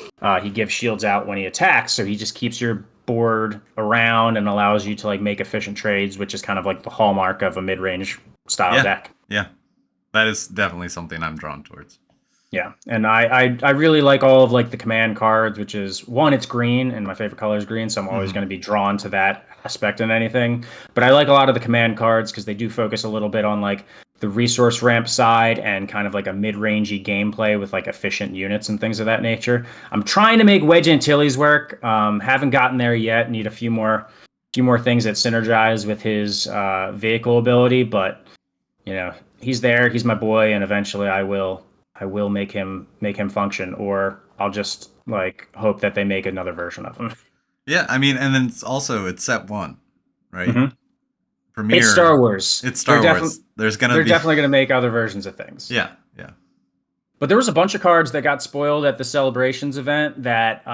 he gives shields out when he attacks, so he just keeps your board around and allows you to like make efficient trades, which is kind of like the hallmark of a mid-range style deck. Yeah, that is definitely something I'm drawn towards. Yeah, and I really like all of like the command cards, which is one, it's green, and my favorite color is green, so I'm always going to be drawn to that aspect in anything. But I like a lot of the command cards because they do focus a little bit on like the resource ramp side and kind of like a mid-rangey gameplay with like efficient units and things of that nature. I'm trying to make Wedge Antilles work. Haven't gotten there yet. Need a few more things that synergize with his vehicle ability, but he's there. He's my boy, and eventually I will make him function, or I'll just like hope that they make another version of him. Yeah, I mean, and then it's set one, right? Mm-hmm. Premiere. It's Star Wars. It's Star Wars. They're definitely gonna make other versions of things. Yeah. But there was a bunch of cards that got spoiled at the Celebrations event that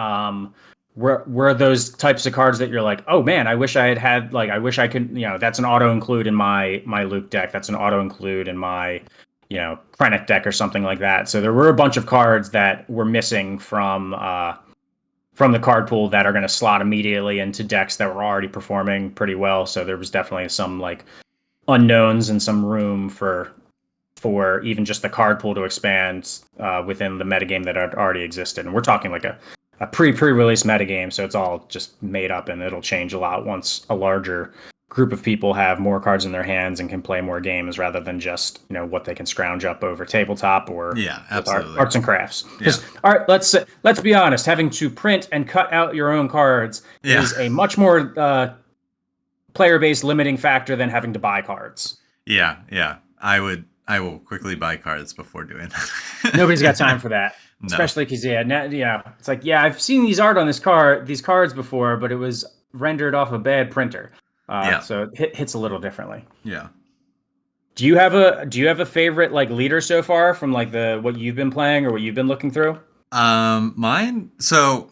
were those types of cards that you're like, oh man, I wish I had like, I wish I could, that's an auto include in my Luke deck. That's an auto include in my Krennic deck or something like that. So there were a bunch of cards that were missing from the card pool that are going to slot immediately into decks that were already performing pretty well. So there was definitely some like unknowns and some room for even just the card pool to expand within the metagame that had already existed. And we're talking like a pre-release metagame, so it's all just made up, and it'll change a lot once a larger group of people have more cards in their hands and can play more games rather than just what they can scrounge up over tabletop or absolutely. Arts and crafts. Because all right, let's be honest, having to print and cut out your own cards is a much more player-based limiting factor than having to buy cards. Yeah. I will quickly buy cards before doing that. Nobody's got time for that. No. Especially because it's like, I've seen these cards before, but it was rendered off a bad printer. So it hits a little differently. Yeah. Do you have a favorite like leader so far from like what you've been playing or what you've been looking through? Mine. So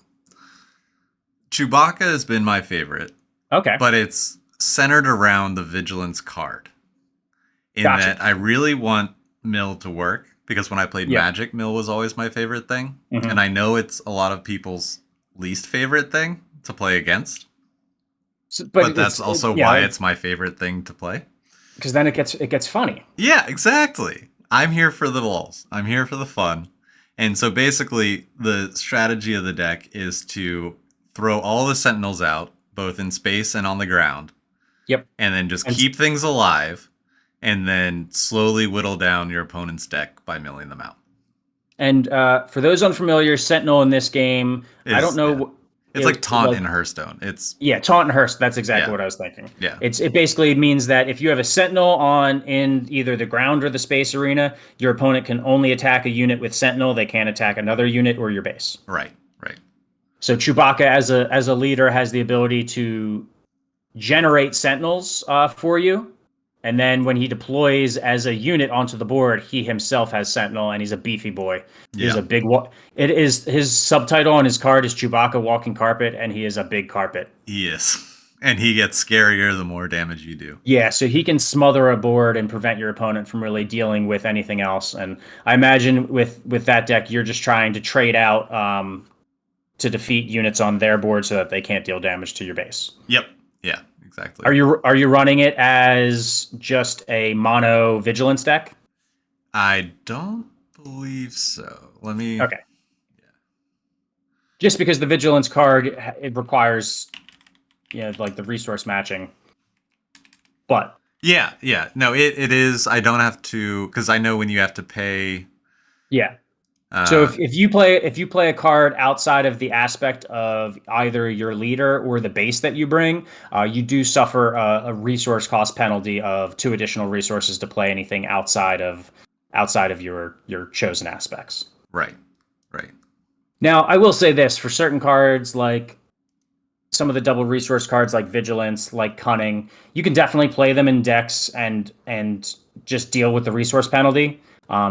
Chewbacca has been my favorite. Okay. But it's centered around the Vigilance card. That I really want Mill to work, because when I played Magic, Mill was always my favorite thing. Mm-hmm. And I know it's a lot of people's least favorite thing to play against. So, but that's also why it's my favorite thing to play. Because then it gets funny. Yeah, exactly. I'm here for the lulz. I'm here for the fun. And so basically the strategy of the deck is to throw all the Sentinels out, both in space and on the ground. Yep. And then just keep things alive, and then slowly whittle down your opponent's deck by milling them out. And for those unfamiliar, Sentinel in this game, I don't know. Yeah. It's like Taunt in Hearthstone. Taunt in Hearthstone. That's exactly what I was thinking. Yeah. It basically means that if you have a Sentinel in either the ground or the space arena, your opponent can only attack a unit with Sentinel. They can't attack another unit or your base. Right. So Chewbacca as a leader has the ability to generate Sentinels for you. And then when he deploys as a unit onto the board, he himself has Sentinel, and he's a beefy boy. He's Yeah, a big. It is his subtitle on his card is Chewbacca walking carpet, and he is a big carpet. he is. And he gets scarier the more damage you do. Yeah, so he can smother a board and prevent your opponent from really dealing with anything else. And I imagine with that deck, you're just trying to trade out to defeat units on their board so that they can't deal damage to your base. Yep. Yeah, exactly. Are you running it as just a mono vigilance deck? I don't believe so. Let me. Okay. Just because the vigilance card it requires like the resource matching. But Yeah, yeah. No, it is. I don't have to, because I know when you have to pay. yeah. So Uh, if you play a card outside of the aspect of either your leader or the base that you bring, you do suffer a resource cost penalty of 2 additional resources to play anything outside of your chosen aspects. right, right. Now, I will say this for certain cards, like some of the double resource cards, like Vigilance, like Cunning, you can definitely play them in decks and just deal with the resource penalty.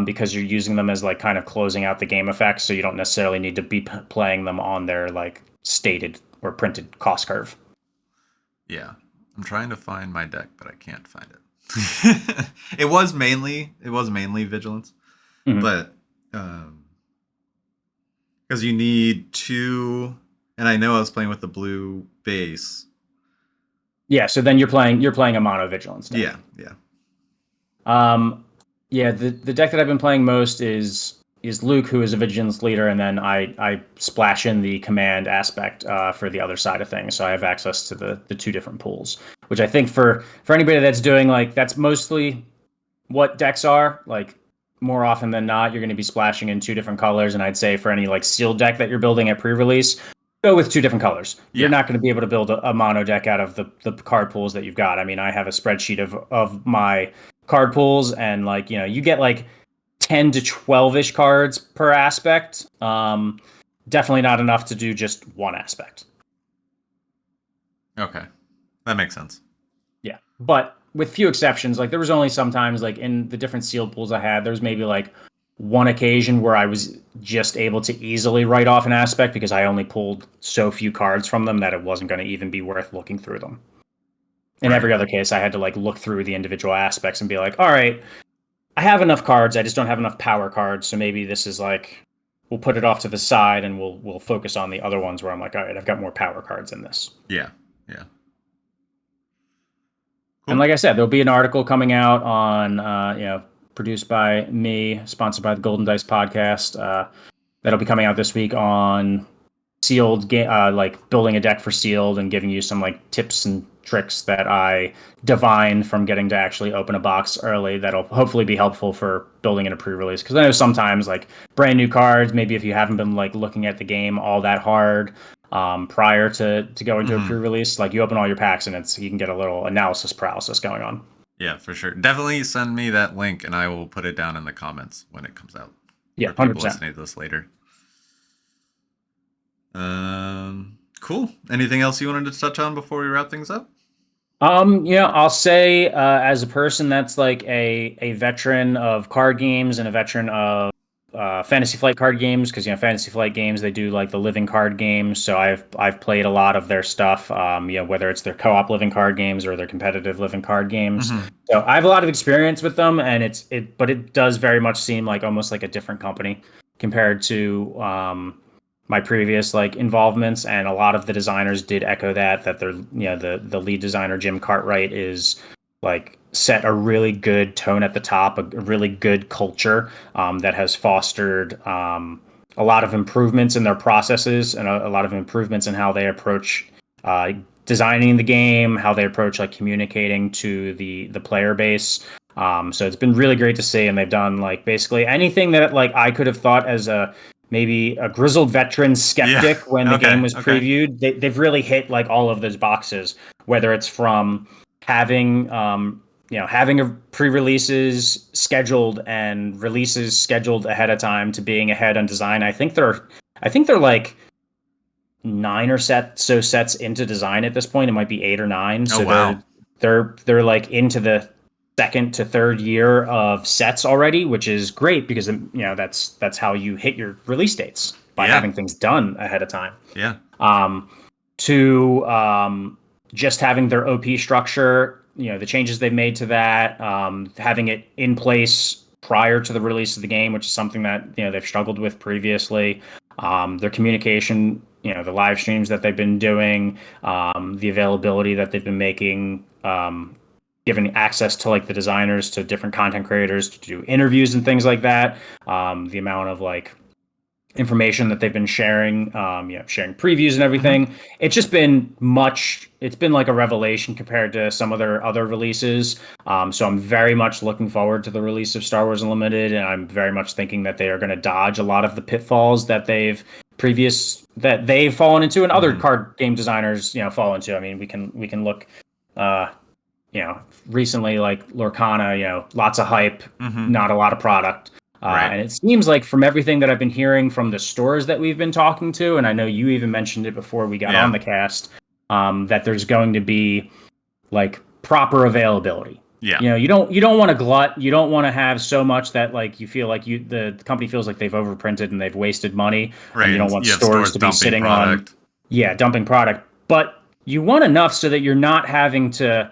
Because you're using them as like kind of closing out the game effects, so you don't necessarily need to be playing them on their like stated or printed cost curve. Yeah, I'm trying to find my deck, but I can't find it. It was mainly vigilance, Mhm. but because you need two, and I know I was playing with the blue base. Yeah, so then you're playing a mono vigilance deck. Yeah, yeah. Um, yeah, the deck that I've been playing most is Luke, who is a vigilance leader, and then I splash in the command aspect for the other side of things, so I have access to the 2 different pools, which I think for anybody that's doing like that's mostly what decks are like. More often than not, you're going to be splashing in 2 different colors, and I'd say for any like sealed deck that you're building at pre-release, go with 2 different colors. You're Yeah. not going to be able to build a mono deck out of the card pools that you've got. I mean, I have a spreadsheet of my card pools, and like you get like 10 to 12ish cards per aspect. Definitely not enough to do just one aspect. Okay, that makes sense. Yeah, but with few exceptions, like there was only sometimes like in the different sealed pools I had, there was maybe like one occasion where I was just able to easily write off an aspect because I only pulled so few cards from them that it wasn't going to even be worth looking through them. In Right. every other case, I had to like look through the individual aspects and be like, all right, I have enough cards, I just don't have enough power cards, so maybe this is like we'll put it off to the side and we'll focus on the other ones where I'm like, all right, I've got more power cards in this. Yeah, yeah. And Cool. like I said, there'll be an article coming out on, produced by me, sponsored by the Golden Dice podcast. That'll be coming out this week on sealed game, like building a deck for sealed, and giving you some like tips and tricks that I divine from getting to actually open a box early. That'll hopefully be helpful for building in a pre-release. Because I know sometimes like brand new cards, maybe if you haven't been like looking at the game all that hard prior to going to a Mhm. pre-release, like you open all your packs and you can get a little analysis paralysis going on. Yeah, for sure. Definitely send me that link, and I will put it down in the comments when it comes out Yeah, for people 100%. listening to this later. Cool. Anything else you wanted to touch on before we wrap things up? Yeah, I'll say as a person that's like a veteran of card games and a veteran of Fantasy Flight card games, because Fantasy Flight games they do like the living card games, so I've played a lot of their stuff. Whether it's their co-op living card games or their competitive living card games, Mm-hmm. so I have a lot of experience with them, and but it does very much seem like almost like a different company compared to my previous like involvements, and a lot of the designers did echo that they're the lead designer Jim Cartwright is like set a really good tone at the top, a really good culture that has fostered a lot of improvements in their processes and a lot of improvements in how they approach uh, designing the game, how they approach like communicating to the player base. So it's been really great to see, and they've done like basically anything that like I could have thought as a maybe a grizzled veteran Yeah. skeptic when the game Okay. was Okay. previewed. They've really hit like all of those boxes, whether it's from having having a pre-releases scheduled and releases scheduled ahead of time to being ahead on design. I think they're like sets into design at this point. It might be 8 or 9. Oh So wow. they're like into the second to third year of sets already, which is great because that's how you hit your release dates by Yeah. having things done ahead of time. Yeah. To just having their OP structure, the changes they've made to that, having it in place prior to the release of the game, which is something that they've struggled with previously. Their communication, the live streams that they've been doing, the availability that they've been making, giving access to like the designers to different content creators to do interviews and things like that. The amount of like information that they've been sharing, sharing previews and Hmm. everything. It's just been much. It's been like a revelation compared to some of their other releases. So I'm very much looking forward to the release of Star Wars Unlimited, and I'm very much thinking that they are going to dodge a lot of the pitfalls that they've fallen into, and other Hmm. card game designers, fall into. I mean, we can look. Uh, Recently, like Lorcana, lots of hype, Hmm. not a lot of product. Right. And it seems like from everything that I've been hearing from the stores that we've been talking to, and I know you even mentioned it before we got on Yeah. the cast, that there's going to be like proper availability. Yeah. You don't want to glut. You don't want to have so much that like you feel like the company feels like they've overprinted and they've wasted money, and Right. you don't And want you have stores stores to be dumping sitting on, product. yeah, dumping product. But you want enough so that you're not having to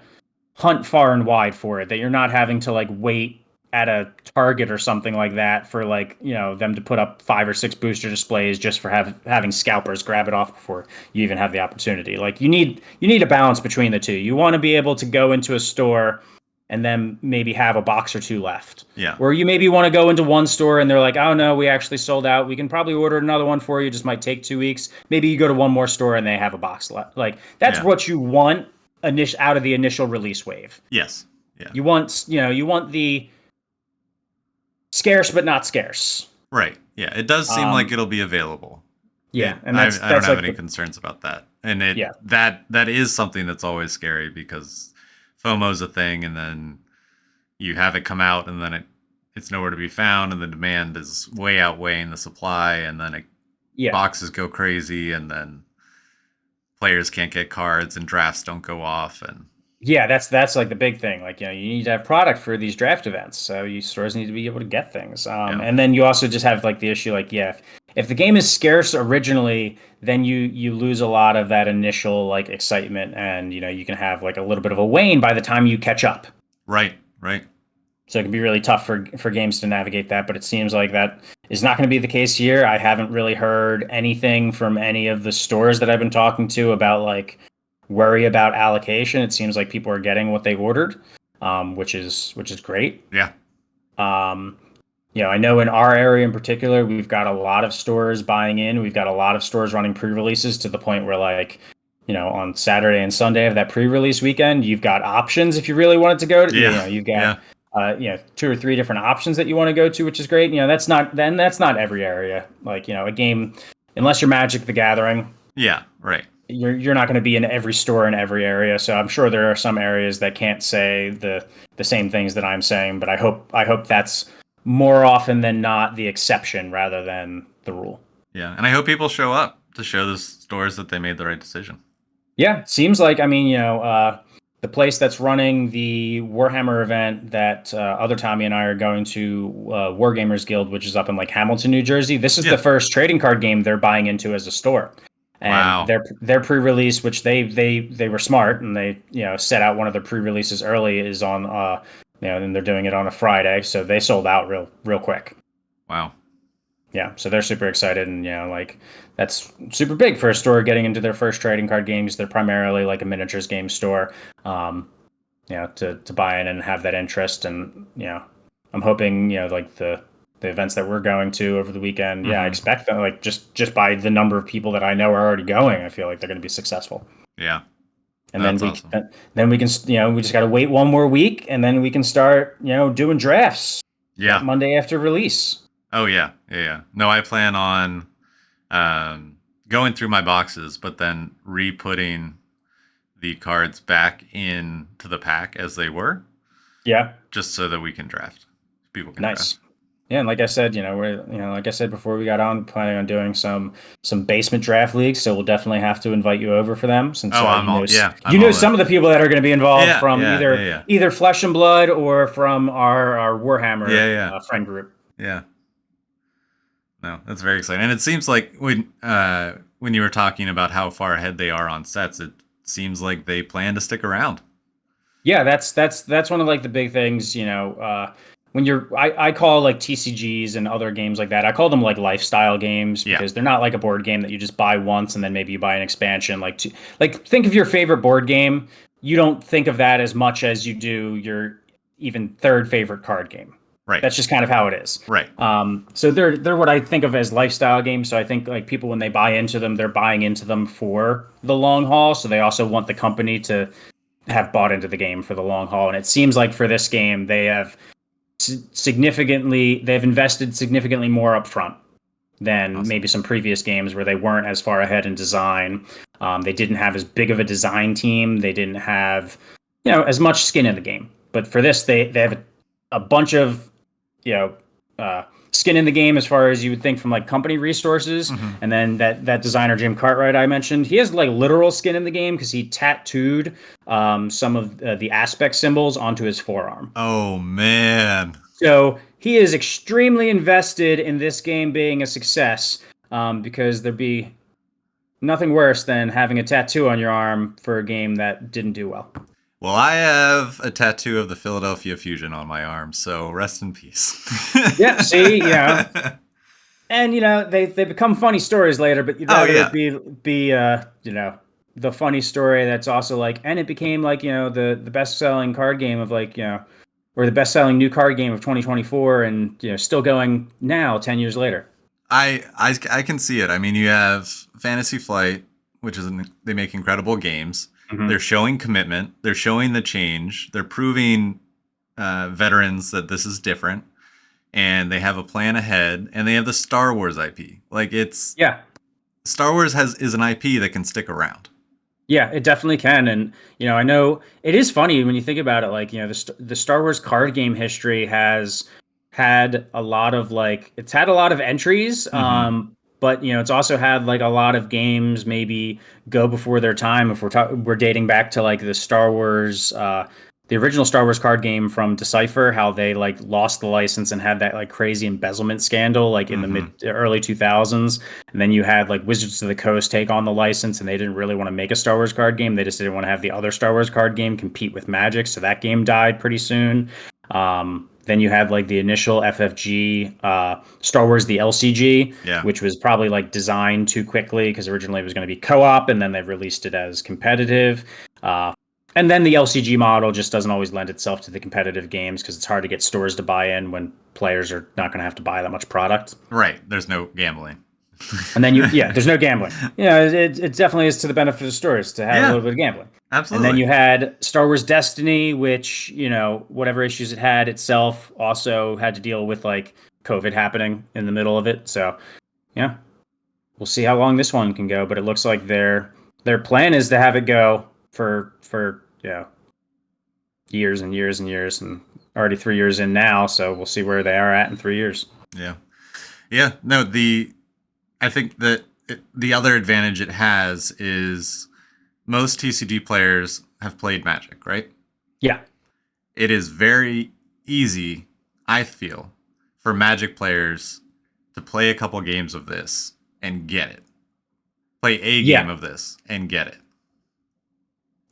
hunt far and wide for it, that you're not having to like wait at a Target or something like that for like them to put up 5 or 6 booster displays just for having scalpers grab it off before you even have the opportunity. Like you need a balance between the two. You want to be able to go into a store and then maybe have a box or two left, Yeah. or you maybe want to go into one store and they're like, oh no, we actually sold out, we can probably order another one for you, just might take 2 weeks. Maybe you go to one more store and they have a box left. Like that's Yeah. what you want out of the initial release wave. Yes. Yeah. You want the scarce but not scarce. Right. Yeah. It does seem like Um, it'll be available. yeah, and I don't that's have like any the concerns about that. And it yeah that is something that's always scary because FOMO's a thing, and then you have it come out, and then it's nowhere to be found, and the demand is way outweighing the supply, and then yeah boxes go crazy, and then players can't get cards, and drafts don't go off, and yeah. That's like the big thing. Like you need to have product for these draft events, so you stores need to be able to get things. yeah, And then you also just have like the issue like if the game is scarce originally, then you lose a lot of that initial like excitement, and you can have like a little bit of a wane by the time you catch up. right, right, So it can be really tough for games to navigate that, but it seems like that is not going to be the case here. I haven't really heard anything from any of the stores that I've been talking to about like worry about allocation. It seems like people are getting what they ordered, which is great. yeah, Um, I know in our area in particular, we've got a lot of stores buying in. We've got a lot of stores running pre-releases to the point where like, on Saturday and Sunday of that pre-release weekend, you've got options if you really wanted to go to, yeah, you've got, yeah, 2 or 3 different options that you want to go to, which is great. That's not every area. Like, a game, unless you're Magic the Gathering, yeah, right, you're not going to be in every store in every area. So I'm sure there are some areas that can't say the same things that I'm saying, but I hope that's more often than not the exception rather than the rule. yeah. And I hope people show up to show the stores that they made the right decision. Yeah, seems like I mean, the place that's running the Warhammer event that other Tommy and I are going to, Wargamers Guild, which is up in like Hamilton, New Jersey. This is the Yeah. first trading card game they're buying into as a store, and Wow. their pre-release, which they were smart and they set out one of their pre-releases early, is on and they're doing it on a Friday, so they sold out real quick. Wow. Yeah, so they're super excited, and like that's super big for a store getting into their first trading card games. They're primarily like a miniatures game store, to buy in and have that interest. And I'm hoping like the events that we're going to over the weekend. Yeah, I Hmm. expect that like just by the number of people that I know are already going, I feel like they're going to be successful. Yeah. And then That's we awesome. then we can we just got to wait one more week, and then we can start doing drafts that Yeah. Monday after release. Oh yeah. Yeah. Yeah. No, I plan on going through my boxes, but then re-putting the cards back into the pack as they were, Yeah, just so that we can draft. People can nice. draft. Yeah, and like I said, like I said before we got on, planning on doing some basement draft leagues. So we'll definitely have to invite you over for them, since Oh, I'm all, yeah, you I'm know all in. some of the people that are going to be involved Yeah, from yeah, yeah, yeah, either Flesh and Blood or from our yeah, Warhammer yeah, friend group. yeah. No, that's very exciting. And it seems like when you were talking about how far ahead they are on sets, it seems like they plan to stick around. Yeah, that's one of like the big things, when I call like TCGs and other games like that, I call them like lifestyle games, Yeah, because they're not like a board game that you just buy once and then maybe you buy an expansion. Like think of your favorite board game. You don't think of that as much as you do your even third favorite card game. right, That's just kind of how it is. right. So they're what I think of as lifestyle games. So I think like people, when they buy into them, they're buying into them for the long haul. So they also want the company to have bought into the game for the long haul. And it seems like for this game, they've invested significantly more upfront than Awesome. maybe some previous games where they weren't as far ahead in design. They didn't have as big of a design team. They didn't have, as much skin in the game. But for this, they have a bunch of, you know, uh, skin in the game, as far as you would think from like company resources. Hmm. And then that designer Jim Cartwright I mentioned, he has like literal skin in the game because he tattooed some of the aspect symbols onto his forearm. Oh man. So he is extremely invested in this game being a success, because there'd be nothing worse than having a tattoo on your arm for a game that didn't do well. Well, I have a tattoo of the Philadelphia Fusion on my arm, so rest in peace. Yeah, see, and they become funny stories later, but you'd Oh rather it yeah. be the funny story that's also like, and it became like, the best selling card game of like, or the best selling new card game of 2024, and still going now 10 years later. I can see it. I mean, you have Fantasy Flight, which is they make incredible games. They're Hmm. showing commitment. They're showing the change. They're proving veterans that this is different, and they have a plan ahead. And they have the Star Wars IP. Like it's Yeah. Star Wars is an IP that can stick around. Yeah, it definitely can. And, I know it is funny when you think about it. Like, the Star Wars card game history has had a lot of like, it's had a lot of entries. Hmm. But, it's also had like a lot of games maybe go before their time. If we're dating back to like the original Star Wars card game from Decipher, how they like lost the license and had that like crazy embezzlement scandal like in the Hmm. mid early 2000s. And then you had like Wizards of the Coast take on the license, and they didn't really want to make a Star Wars card game. They just didn't want to have the other Star Wars card game compete with Magic. So that game died pretty soon. Then you had like the initial FFG, Star Wars, the LCG, Yeah. which was probably like designed too quickly because originally it was going to be co op, and then they released it as competitive. Uh, and then the LCG model just doesn't always lend itself to the competitive games because it's hard to get stores to buy in when players are not going to have to buy that much product. Right. There's no gambling. And then there's no gambling. It definitely is to the benefit of stores to have a Yeah. little bit of gambling. And then Absolutely. you had Star Wars Destiny, which, whatever issues it had itself also had to deal with like COVID happening in the middle of it. So, yeah, we'll see how long this one can go, but it looks like their plan is to have it go for years and years and years, and already 3 years in now, so we'll see where they are at in 3 years. Yeah. Yeah. No, I think that the other advantage it has is most TCG players have played Magic, right? Yeah. It is very easy, I feel, for Magic players to play a couple games of this and get it. Play a game Yeah. of this and get it.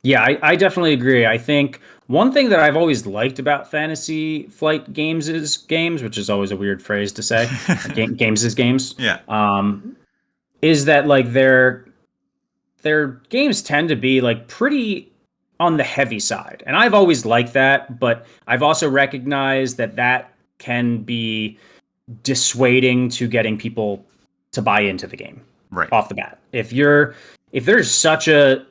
Yeah, I definitely agree. I think one thing that I've always liked about Fantasy Flight games, which is always a weird phrase to say, games is games, Yeah. um, is that like their games tend to be like pretty on the heavy side. And I've always liked that, but I've also recognized that that can be dissuading to getting people to buy into the game Right. off the bat. If there's such a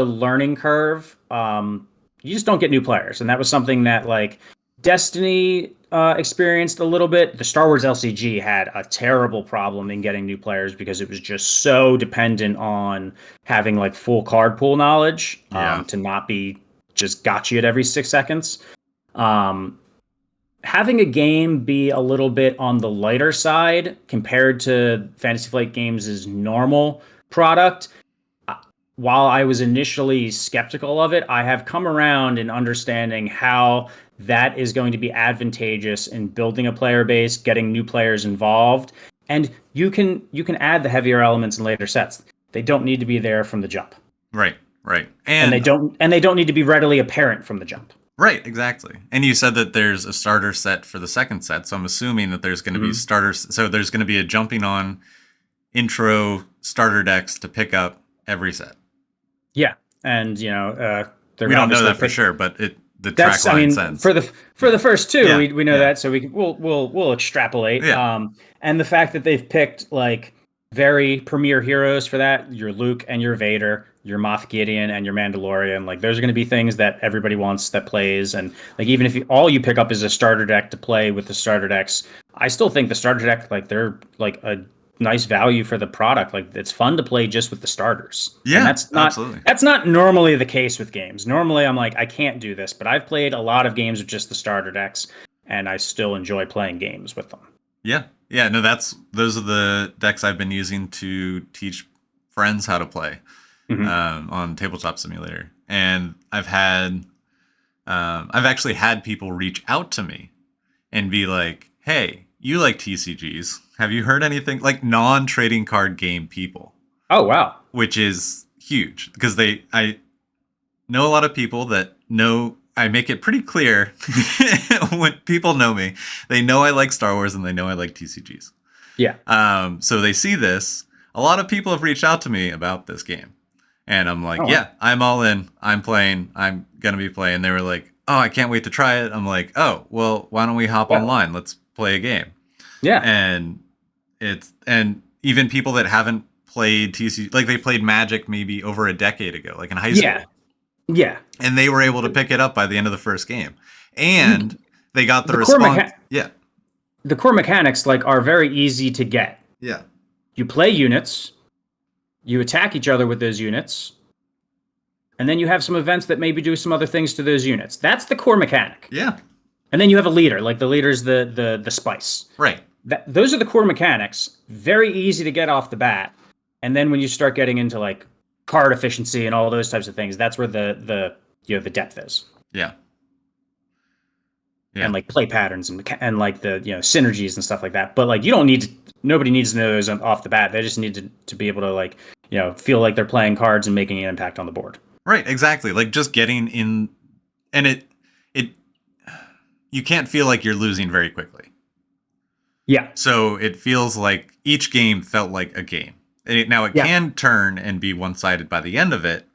learning curve, you just don't get new players. And that was something that like Destiny experienced a little bit. The Star Wars LCG had a terrible problem in getting new players because it was just so dependent on having like full card pool knowledge, Yeah. to not be just got you at every 6 seconds. Um, having a game be a little bit on the lighter side compared to Fantasy Flight Games' normal product, while I was initially skeptical of it, I have come around in understanding how that is going to be advantageous in building a player base, getting new players involved, and you can add the heavier elements in later sets. They don't need to be there from the jump, Right, right. and they And don't need to be readily apparent from the jump. right, exactly. And you said that there's a starter set for the second set, so I'm assuming that there's going to be Mhm. starters. So there's going to be a jumping on intro starter decks to pick up every set. Yeah, and they're We gonna don't know obviously that for pick. sure, but the track That's, I line mean, sense. for the first two, Yeah, we know yeah, that, so we'll extrapolate. yeah, And the fact that they've picked like very premier heroes for that, your Luke and your Vader, your Moff Gideon and your Mandalorian, like those are going to be things that everybody wants that plays. And like even if all you pick up is a starter deck to play with the starter decks, I still think the starter deck, like they're like a nice value for the product. Like it's fun to play just with the starters, and yeah. Absolutely. that's not normally the case with games. Normally, I'm like, I can't do this, but I've played a lot of games with just the starter decks, and I still enjoy playing games with them. Yeah, yeah. No, those are the decks I've been using to teach friends how to play Hmm. on Tabletop Simulator, and I've actually had people reach out to me and be like, "Hey, you like TCGs? Have you heard anything?" Like non-trading card game people, Oh wow, which is huge because I know a lot of people that know. I make it pretty clear when people know me, they know I like Star Wars and they know I like TCGs. yeah. So they see this. A lot of people have reached out to me about this game. And I'm Oh like, wow. yeah, I'm all in. I'm playing. I'm going to be playing. They were like, oh, I can't wait to try it. I'm like, oh, well, why don't we hop Yeah, online? Let's play a game. yeah, And and even people that haven't played TC, like they played Magic maybe over a decade ago, like in high yeah, school. yeah. And they were able to pick it up by the end of the first game. You And they got the the core response. mecha- Yeah. the core mechanics like are very easy to get. Yeah. You play units, you attack each other with those units, and then you have some events that maybe do some other things to those units. That's the core mechanic. Yeah. And then you have a leader, like the leader's the spice. Right. Those are the core mechanics. Very easy to get off the bat. And then when you start getting into like card efficiency and all those types of things, that's where the depth is. Yeah. Yeah. And like play patterns and like the synergies and stuff like that. But like you don't need to. Nobody needs to know those off the bat. They just need to be able to like feel like they're playing cards and making an impact on the board. Right, exactly. Like just getting in, and it you can't feel like you're losing very quickly. Yeah, So it feels like each game felt like a game. Now it yeah. can turn and be one-sided by the end of it,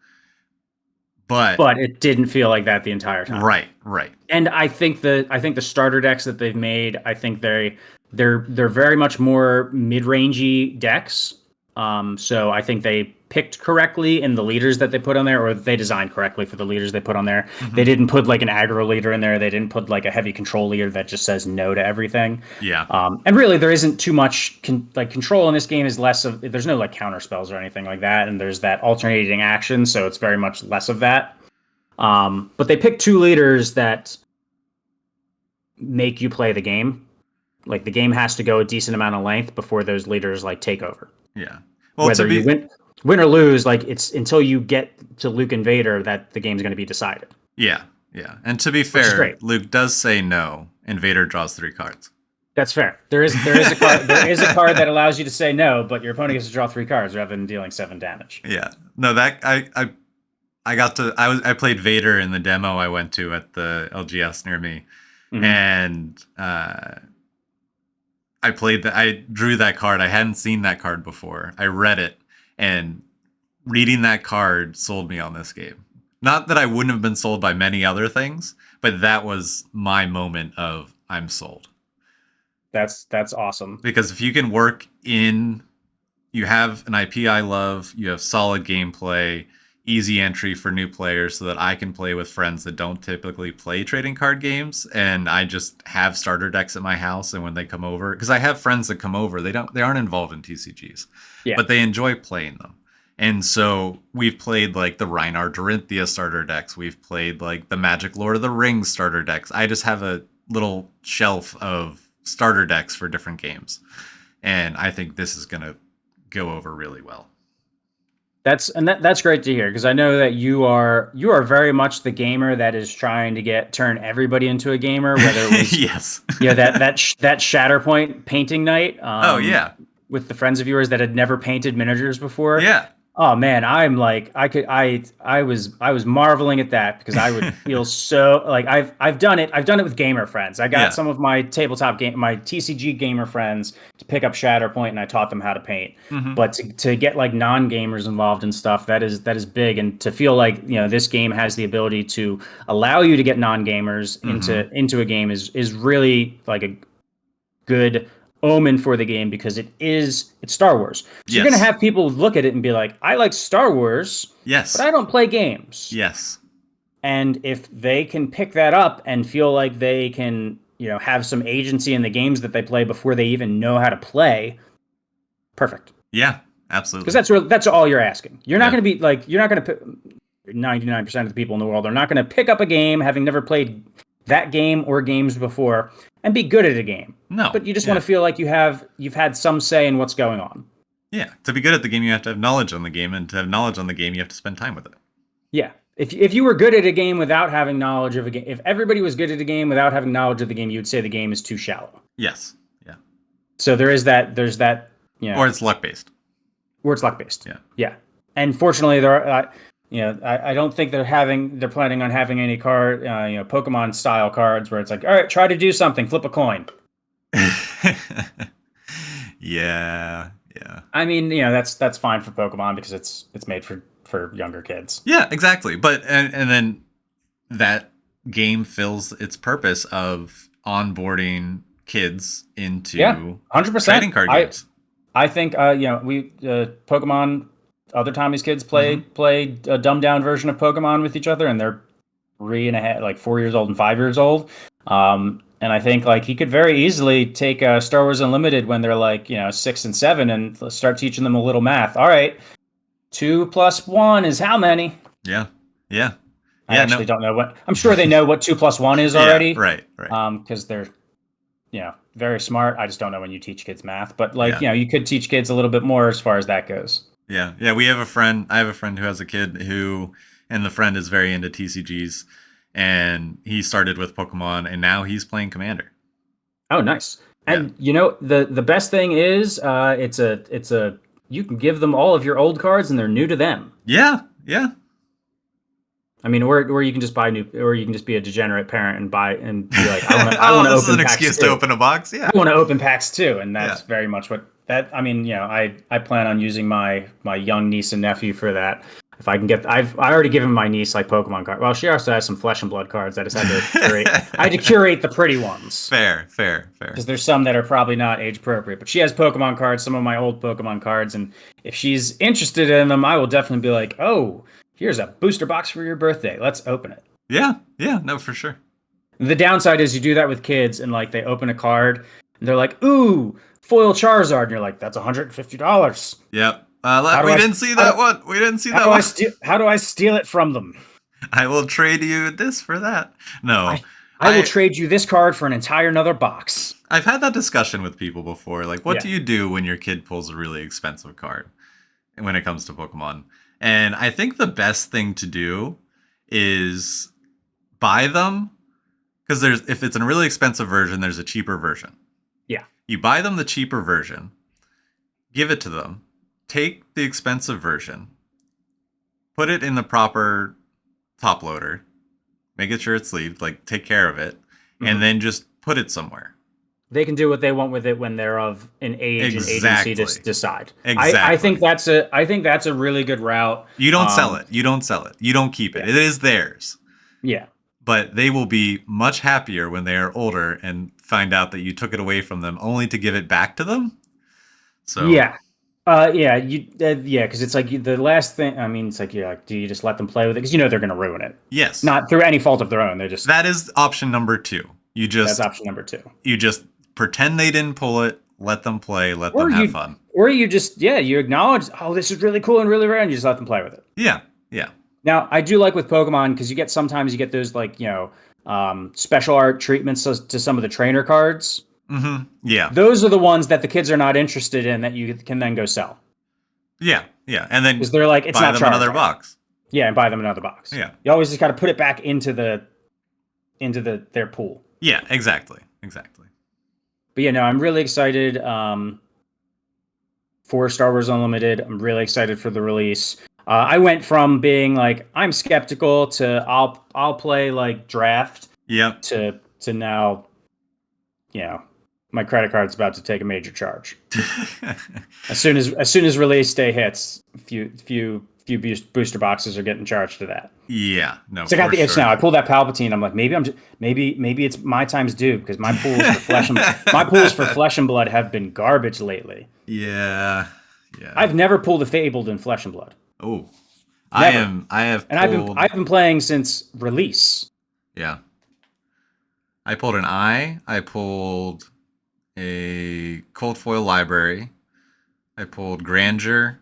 but But it didn't feel like that the entire time. right, right. And I think the starter decks that they've made, I think they're very much more mid-rangey decks. So I think they picked correctly in the leaders that they put on there, or they designed correctly for the leaders they put on there. They Hmm. didn't put like an aggro leader in there. They didn't put like a heavy control leader that just says no to everything. Yeah, And really, there isn't too much control in this game. Is less of there's no like counter spells or anything like that, and there's that alternating action, so it's very much less of that. But they picked two leaders that make you play the game. Like the game has to go a decent amount of length before those leaders like take over. yeah. Well, to Whether you be win or lose, like it's until you get to Luke and Vader that the game's going to be decided. yeah, yeah. And to be is fair, great. Luke does say no, and Vader draws 3 cards. That's fair. There is a card that allows you to say no, but your opponent gets to draw 3 cards rather than dealing 7 damage. Yeah. No, that I played Vader in the demo I went to at the LGS near me. Mhm. And I drew that card. I hadn't seen that card before. I read it, and reading that card sold me on this game. Not that I wouldn't have been sold by many other things, but that was my moment of I'm sold. That's awesome. Because if you can work in, you have an IP I love, you have solid gameplay, easy entry for new players so that I can play with friends that don't typically play trading card games, and I just have starter decks at my house, and when they come over, because I have friends that come over, they aren't involved in TCGs, Yeah. but they enjoy playing them. And so we've played like the Rhinar Dorinthia starter decks, we've played like the Magic Lord of the Rings starter decks. I just have a little shelf of starter decks for different games. And I think this is going to go over really well. That's great to hear, because I know that you are very much the gamer that is trying to turn everybody into a gamer, whether it was yes. that Shatterpoint painting night Oh yeah. with the friends of yours that had never painted miniatures before. Yeah. Oh man, I'm like I was marveling at that, because I would feel so like I've done it with gamer friends. I got some of my my TCG gamer friends to pick up Shatterpoint, and I taught them how to paint. Mm-hmm. But to get like non-gamers involved in stuff, that is big, and to feel like, this game has the ability to allow you to get non-gamers into a game is really like a good omen for the game, because it's Star Wars. So you're going to have people look at it and be like, I like Star Wars, but I don't play games. Yes. And if they can pick that up and feel like they can, have some agency in the games that they play before they even know how to play, perfect. Yeah, absolutely. Because that's all you're asking. You're not going to be like, you're not going to 99% of the people in the world are not going to pick up a game having never played that game or games before and be good at a game. No. But you just want to feel like you've had some say in what's going on. Yeah. To be good at the game, you have to have knowledge on the game, and to have knowledge on the game, you have to spend time with it. Yeah. If you were good at a game without having knowledge of a game, if everybody was good at a game without having knowledge of the game, you would say the game is too shallow. Yes. Yeah. So there's that, or it's luck based. Or it's luck based. Yeah. Yeah. And fortunately, there are, I don't think they're planning on having any Pokemon style cards where it's like, all right, try to do something, flip a coin. Yeah. I mean, that's fine for Pokemon, because it's made for younger kids. Yeah, exactly. But and then that game fills its purpose of onboarding kids into 100% trading card games. I think we Pokemon. Other Tommy's kids play a dumbed down version of Pokemon with each other, and they're 4 years old and 5 years old. And I think like he could very easily take Star Wars Unlimited when they're 6 and 7 and start teaching them a little math. All right, 2 + 1 is how many? Yeah. I actually don't know what. I'm sure they know what 2 + 1 is already. Right. Because they're very smart. I just don't know when you teach kids math. But you could teach kids a little bit more as far as that goes. Yeah. We have a friend. I have a friend who has a kid and the friend is very into TCGs, and he started with Pokemon, and now he's playing Commander. Oh, nice. And the best thing is, you can give them all of your old cards, and they're new to them. Yeah. I mean, or you can just buy new, or you can just be a degenerate parent and be like, I want to this open is an packs excuse too. to open a box. Yeah, I want to open packs too, and that's very much what that. I mean, I plan on using my young niece and nephew for that. If I can get, I already given my niece like Pokemon cards. Well, she also has some Flesh and Blood cards. I just had to curate. I had to curate the pretty ones. Fair. Because there's some that are probably not age appropriate. But she has Pokemon cards, some of my old Pokemon cards, and if she's interested in them, I will definitely be like, oh, here's a booster box for your birthday. Let's open it. Yeah, no, for sure. The downside is you do that with kids, and like they open a card, and they're like, ooh, foil Charizard, and you're like, that's $150. Yep. We didn't see that one. How do I steal it from them? I will trade you this for that. No. I will trade you this card for an entire another box. I've had that discussion with people before. Like, what do you do when your kid pulls a really expensive card when it comes to Pokemon? And I think the best thing to do is buy them, because if it's a really expensive version, there's a cheaper version. Yeah. You buy them the cheaper version, give it to them, take the expensive version, put it in the proper top loader, make sure it's sleeved, like take care of it, and then just put it somewhere. They can do what they want with it when they're of an age and agency to decide. Exactly. I think that's a really good route. You don't sell it. You don't keep it. It is theirs. Yeah. But they will be much happier when they are older and find out that you took it away from them only to give it back to them. So because it's like the last thing. I mean, it's like do you just let them play with it, because they're going to ruin it? Yes. Not through any fault of their own. That is option number 2. That's option number 2. You just pretend they didn't pull it, let them play, let them have fun. Or you just you acknowledge, oh, this is really cool and really rare, and you just let them play with it. Yeah. Now, I do like with Pokemon, because sometimes you get those special art treatments to some of the trainer cards. Yeah. Those are the ones that the kids are not interested in that you can then go sell. Yeah. Yeah. And then Because they're like, it's buy not them another Charizard. box. Yeah, and buy them another box. Yeah. You always just got to put it back into their pool. Yeah. Exactly. Exactly. But yeah, no, I'm really excited for Star Wars Unlimited. I'm really excited for the release. I went from being like I'm skeptical to I'll play like draft Yep. to now, my credit card's about to take a major charge. As soon as release day hits, a few booster boxes are getting charged to that. Yeah, no. So I got the itch now. I pulled that Palpatine. I'm like, maybe it's my time's due because my pools for flesh and blood have been garbage lately. Yeah, yeah. I've never pulled a Fabled in Flesh and Blood. Oh, Never. I've been playing since release. Yeah, I pulled an eye. I pulled a cold foil library. I pulled Grandeur,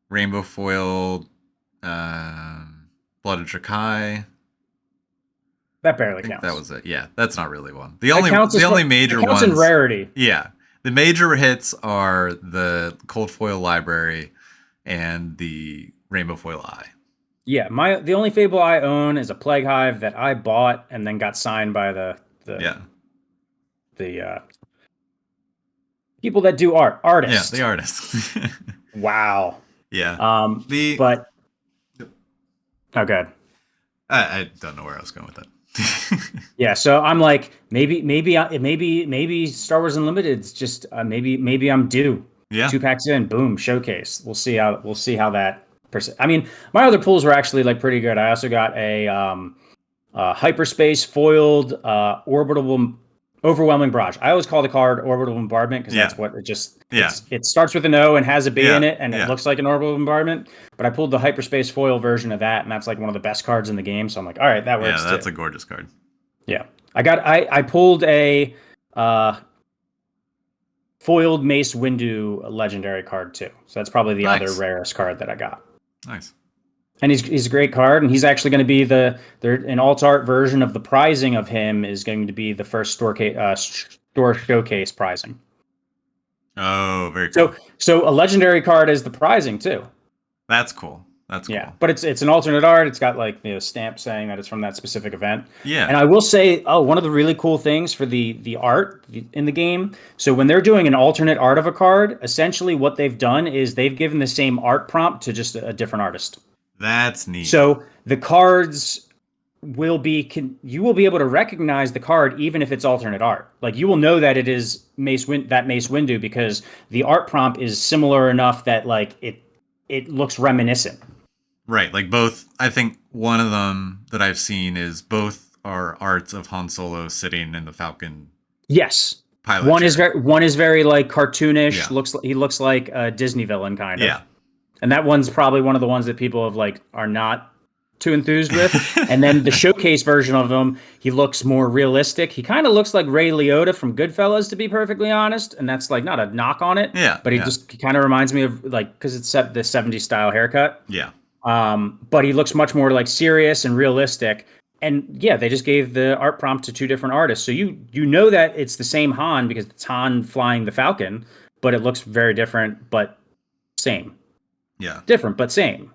rainbow foil, Blood of Drakai. That barely I think counts. that was it. Yeah, that's not really one. The only major ones in rarity. Yeah, the major hits are the cold foil library and the rainbow foil eye. Yeah, the only Fable I own is a Plague Hive that I bought and then got signed by the people that do artists. Yeah, the artists. Wow. Yeah. But oh, good. I don't know where I was going with that. Yeah, so I'm like, maybe Star Wars Unlimited's just maybe I'm due. Yeah. 2 packs in, boom, showcase. We'll see how that. I mean, my other pulls were actually like pretty good. I also got a hyperspace foiled orbital overwhelming barrage. I always call the card orbital bombardment because that's what it just. Yeah. It starts with an O and has a B in it, and it looks like an orbital bombardment. But I pulled the hyperspace foil version of that, and that's like one of the best cards in the game. So I'm like, all right, that works. Yeah, that's a gorgeous card. Yeah, I pulled a foiled Mace Windu legendary card too. So that's probably the other rarest card that I got. Nice. And he's a great card, and he's actually going to be an alt art version of the prizing of him is going to be the first store showcase prizing. Oh, very cool. So a legendary card is the prizing too. That's cool. That's cool. Yeah, but it's an alternate art. It's got like the stamp saying that it's from that specific event. Yeah. And I will say, one of the really cool things for the art in the game. So when they're doing an alternate art of a card, essentially what they've done is they've given the same art prompt to just a different artist. That's neat. So the cards you will be able to recognize the card even if it's alternate art. Like you will know that it is Mace Windu because the art prompt is similar enough that like it looks reminiscent. Right, like both. I think one of them that I've seen is both are arts of Han Solo sitting in the Falcon. Yes, pilot. One is very like cartoonish. Yeah. He looks like a Disney villain kind of. Yeah, and that one's probably one of the ones that people have like are not too enthused with. And then the showcase version of him, he looks more realistic. He kind of looks like Ray Liotta from Goodfellas, to be perfectly honest. And that's like not a knock on it. Yeah, but he kind of reminds me of like because it's the 70s style haircut. Yeah. But he looks much more like serious and realistic. And yeah, they just gave the art prompt to 2 different artists. So you know that it's the same Han because it's Han flying the Falcon, but it looks very different, but same. Yeah. Different, but same.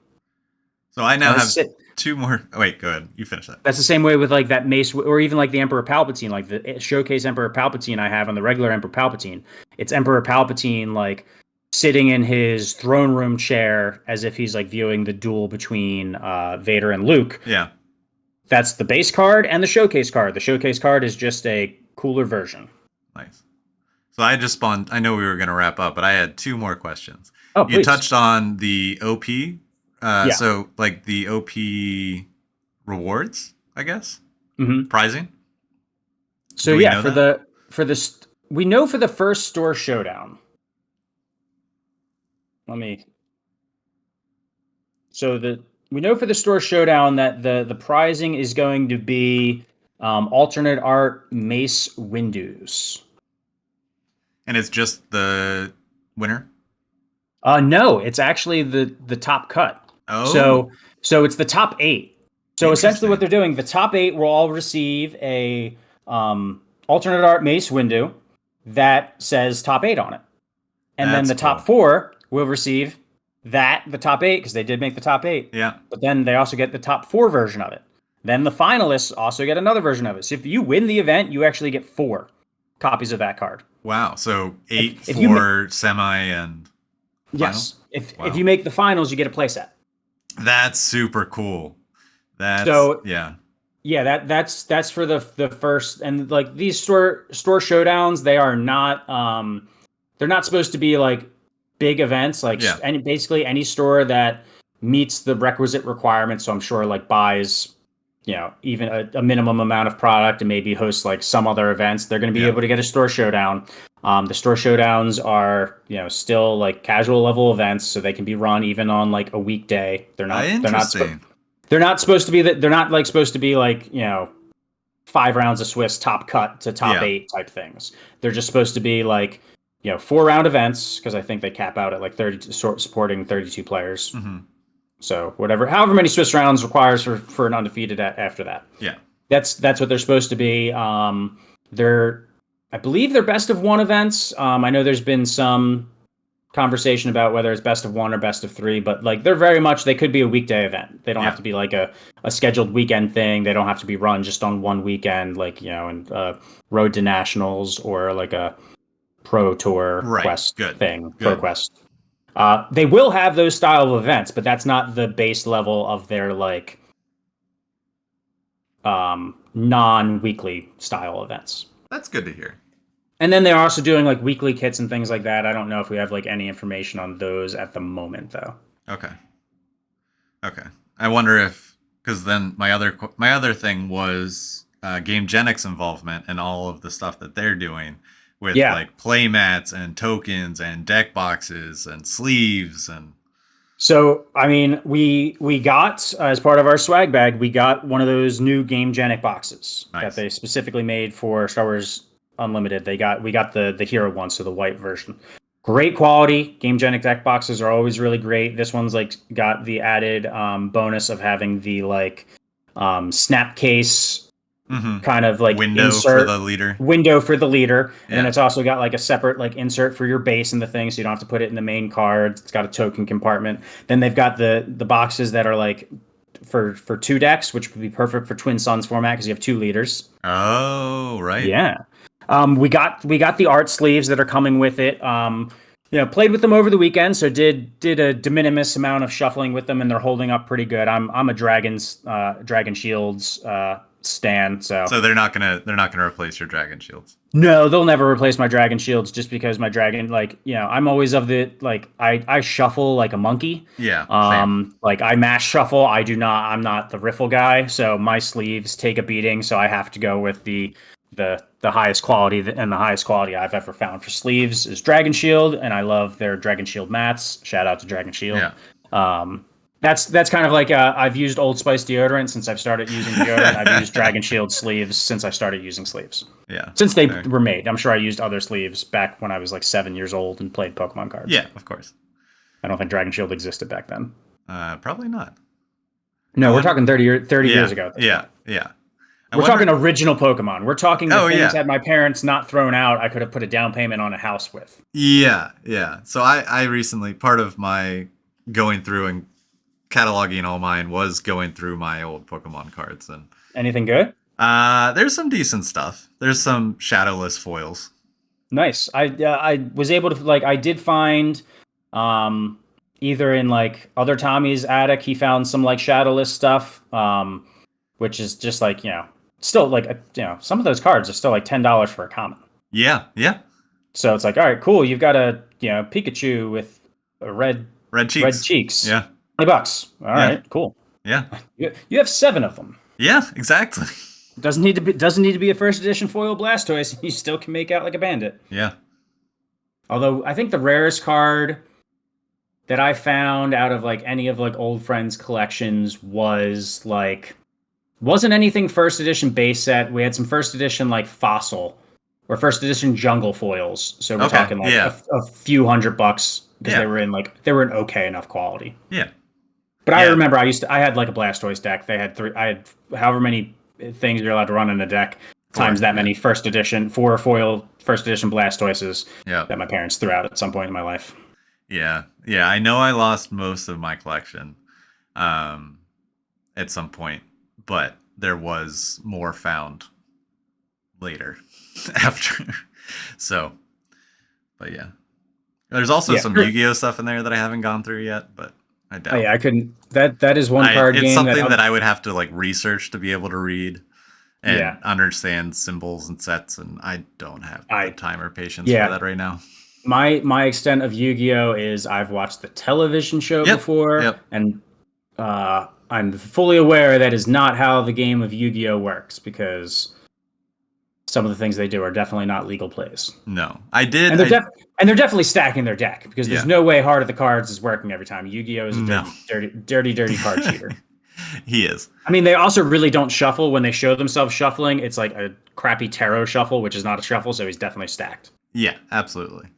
So I now have 2 more. Oh, wait, go ahead. You finish that. That's the same way with like that Mace, or even like the Emperor Palpatine, like the showcase Emperor Palpatine I have on the regular Emperor Palpatine. It's Emperor Palpatine like sitting in his throne room chair as if he's like viewing the duel between Vader and Luke. Yeah. That's the base card and the showcase card. The showcase card is just a cooler version. Nice. So I just spawned. I know we were going to wrap up, but I had 2 more questions. Oh, you touched on the OP. Yeah. So like the OP rewards, I guess. Mm-hmm. Prizing. So yeah, we know for the first store showdown. We know for the store showdown that the prizing is going to be alternate art Mace Windus. And it's just the winner? No, it's actually the top cut. Oh. So it's the top 8. So essentially, what Interesting. they're doing, the top 8 will all receive a alternate art Mace window that says top 8 on it, and then That's the top cool. 4 will receive the top 8 because they did make the top 8. Yeah. But then they also get the top 4 version of it. Then the finalists also get another version of it. So if you win the event, you actually get 4 copies of that card. Wow. So eight If you for semi and final. yes, if Wow. you make the finals, you get a playset. That's super cool. That's So yeah. yeah, that's for the first, and like these store showdowns, they are not they're not supposed to be like big events, like Yeah. any basically any store that meets the requisite requirements. So I'm sure like buys, even a minimum amount of product and maybe hosts like some other events, they're going to be Yeah. able to get a store showdown. The store showdowns are still like casual level events, so they can be run even on like a weekday. Interesting. They're not supposed to be that. They're not like supposed to be like 5 rounds of Swiss top cut to top Yeah. 8 type things. They're just supposed to be like 4-round events because I think they cap out at like 30 supporting 32 players. Hmm. So however many Swiss rounds requires for an undefeated after that. Yeah. That's what they're supposed to be. I believe they're best of 1 events. I know there's been some conversation about whether it's best of 1 or best of 3, but like they could be a weekday event. They don't have to be like a scheduled weekend thing. They don't have to be run just on one weekend, like and Road to Nationals or like a Pro Tour Right. Quest Good. thing, Pro Good. Quest. They will have those style of events, but that's not the base level of their like non-weekly style events. That's good to hear. And then they're also doing like weekly kits and things like that. I don't know if we have like any information on those at the moment though. Okay. Okay. I wonder if because then my other thing was GameGenics involvement and all of the stuff that they're doing with Yeah. like play mats and tokens and deck boxes and sleeves and So, I mean, we got as part of our swag bag, we got one of those new Game Genic boxes that nice. they specifically made for Star Wars Unlimited. We got the hero one, so the white version. Great quality. Game Genic deck boxes are always really great. This one's like got the added bonus of having the like snap case Mm-hmm. kind of like Window insert for the leader. window for the leader, and then Yeah. it's also got like a separate like insert for your base and the thing, so you don't have to put it in the main card. It's got a token compartment. Then they've got the boxes that are like for 2 decks, which would be perfect for Twin Suns format because you have 2 leaders. Oh, right. Yeah. We got the art sleeves that are coming with it. Played with them over the weekend, so did a de minimis amount of shuffling with them, and they're holding up pretty good. I'm a Dragon Shields stan, so So they're not gonna replace your dragon shields. no, they'll never replace my Dragon Shields just because my Dragon, like, I'm always of the, like, I shuffle like a monkey. Yeah. Same. Like, I mash shuffle. I'm not the riffle guy, so my sleeves take a beating, so I have to go with the highest quality, and the highest quality I've ever found for sleeves is Dragon Shield, and I love their Dragon Shield mats. Shout out to Dragon Shield. Yeah. That's kind of like I've used Old Spice deodorant since I've started using deodorant. I've used Dragon Shield sleeves since I started using sleeves. Yeah. Since they Fair. were made. I'm sure I used other sleeves back when I was like 7 years old and played Pokemon cards. Yeah, of course. I don't think Dragon Shield existed back then. Probably not. No, we're talking 30 years ago. Yeah. Yeah. We're talking original Pokemon. We're talking the things yeah. that my parents not thrown out I could have put a down payment on a house with. Yeah. Yeah. So I recently, part of my going through and cataloging all mine was going through my old Pokemon cards, and Anything good? there's some decent stuff. There's some shadowless foils. Nice. I was able to, like, I did find either in like other Tommy's attic, he found some like shadowless stuff, which is just like, still like, some of those cards are still like $10 for a common. Yeah. Yeah. So it's like, all right, cool. You've got a Pikachu with a red cheeks. Yeah. $20. All right, cool. Yeah. You have 7 of them. Yeah. Exactly. Doesn't need to be a first edition foil Blastoise. You still can make out like a bandit. Yeah. Although I think the rarest card that I found out of like any of like old friends' collections wasn't anything first edition base set. We had some first edition like fossil or first edition jungle foils. So we're talking like a few $100 because they were in okay enough quality. Yeah. But I Yeah, remember I had like a Blastoise deck. They had three. I had however many things you're allowed to run in a deck times 4. that Yeah, many first edition, four foil first edition Blastoises yeah, that my parents threw out at some point in my life. yeah, yeah. I know I lost most of my collection um, at some point, but there was more found later after. So, but yeah, there's also Yeah. some Yu-Gi-Oh stuff in there that I haven't gone through yet, but I Oh doubt. yeah, I couldn't. That is one card It's game that. something that I would have to like research to be able to read and Yeah. understand symbols and sets, and I don't have the I time or patience for yeah. that right now. My extent of Yu-Gi-Oh is I've watched the television show Yep, before, yep, and I'm fully aware that is not how the game of Yu-Gi-Oh works because some of the things they do are definitely not legal plays. no, I did. And they're definitely stacking their deck because there's Yeah, no way Heart of the Cards is working every time. Yu-Gi-Oh is a no, dirty card cheater. he is. I mean, they also really don't shuffle when they show themselves shuffling. It's like a crappy tarot shuffle, which is not a shuffle, so he's definitely stacked. Yeah, absolutely.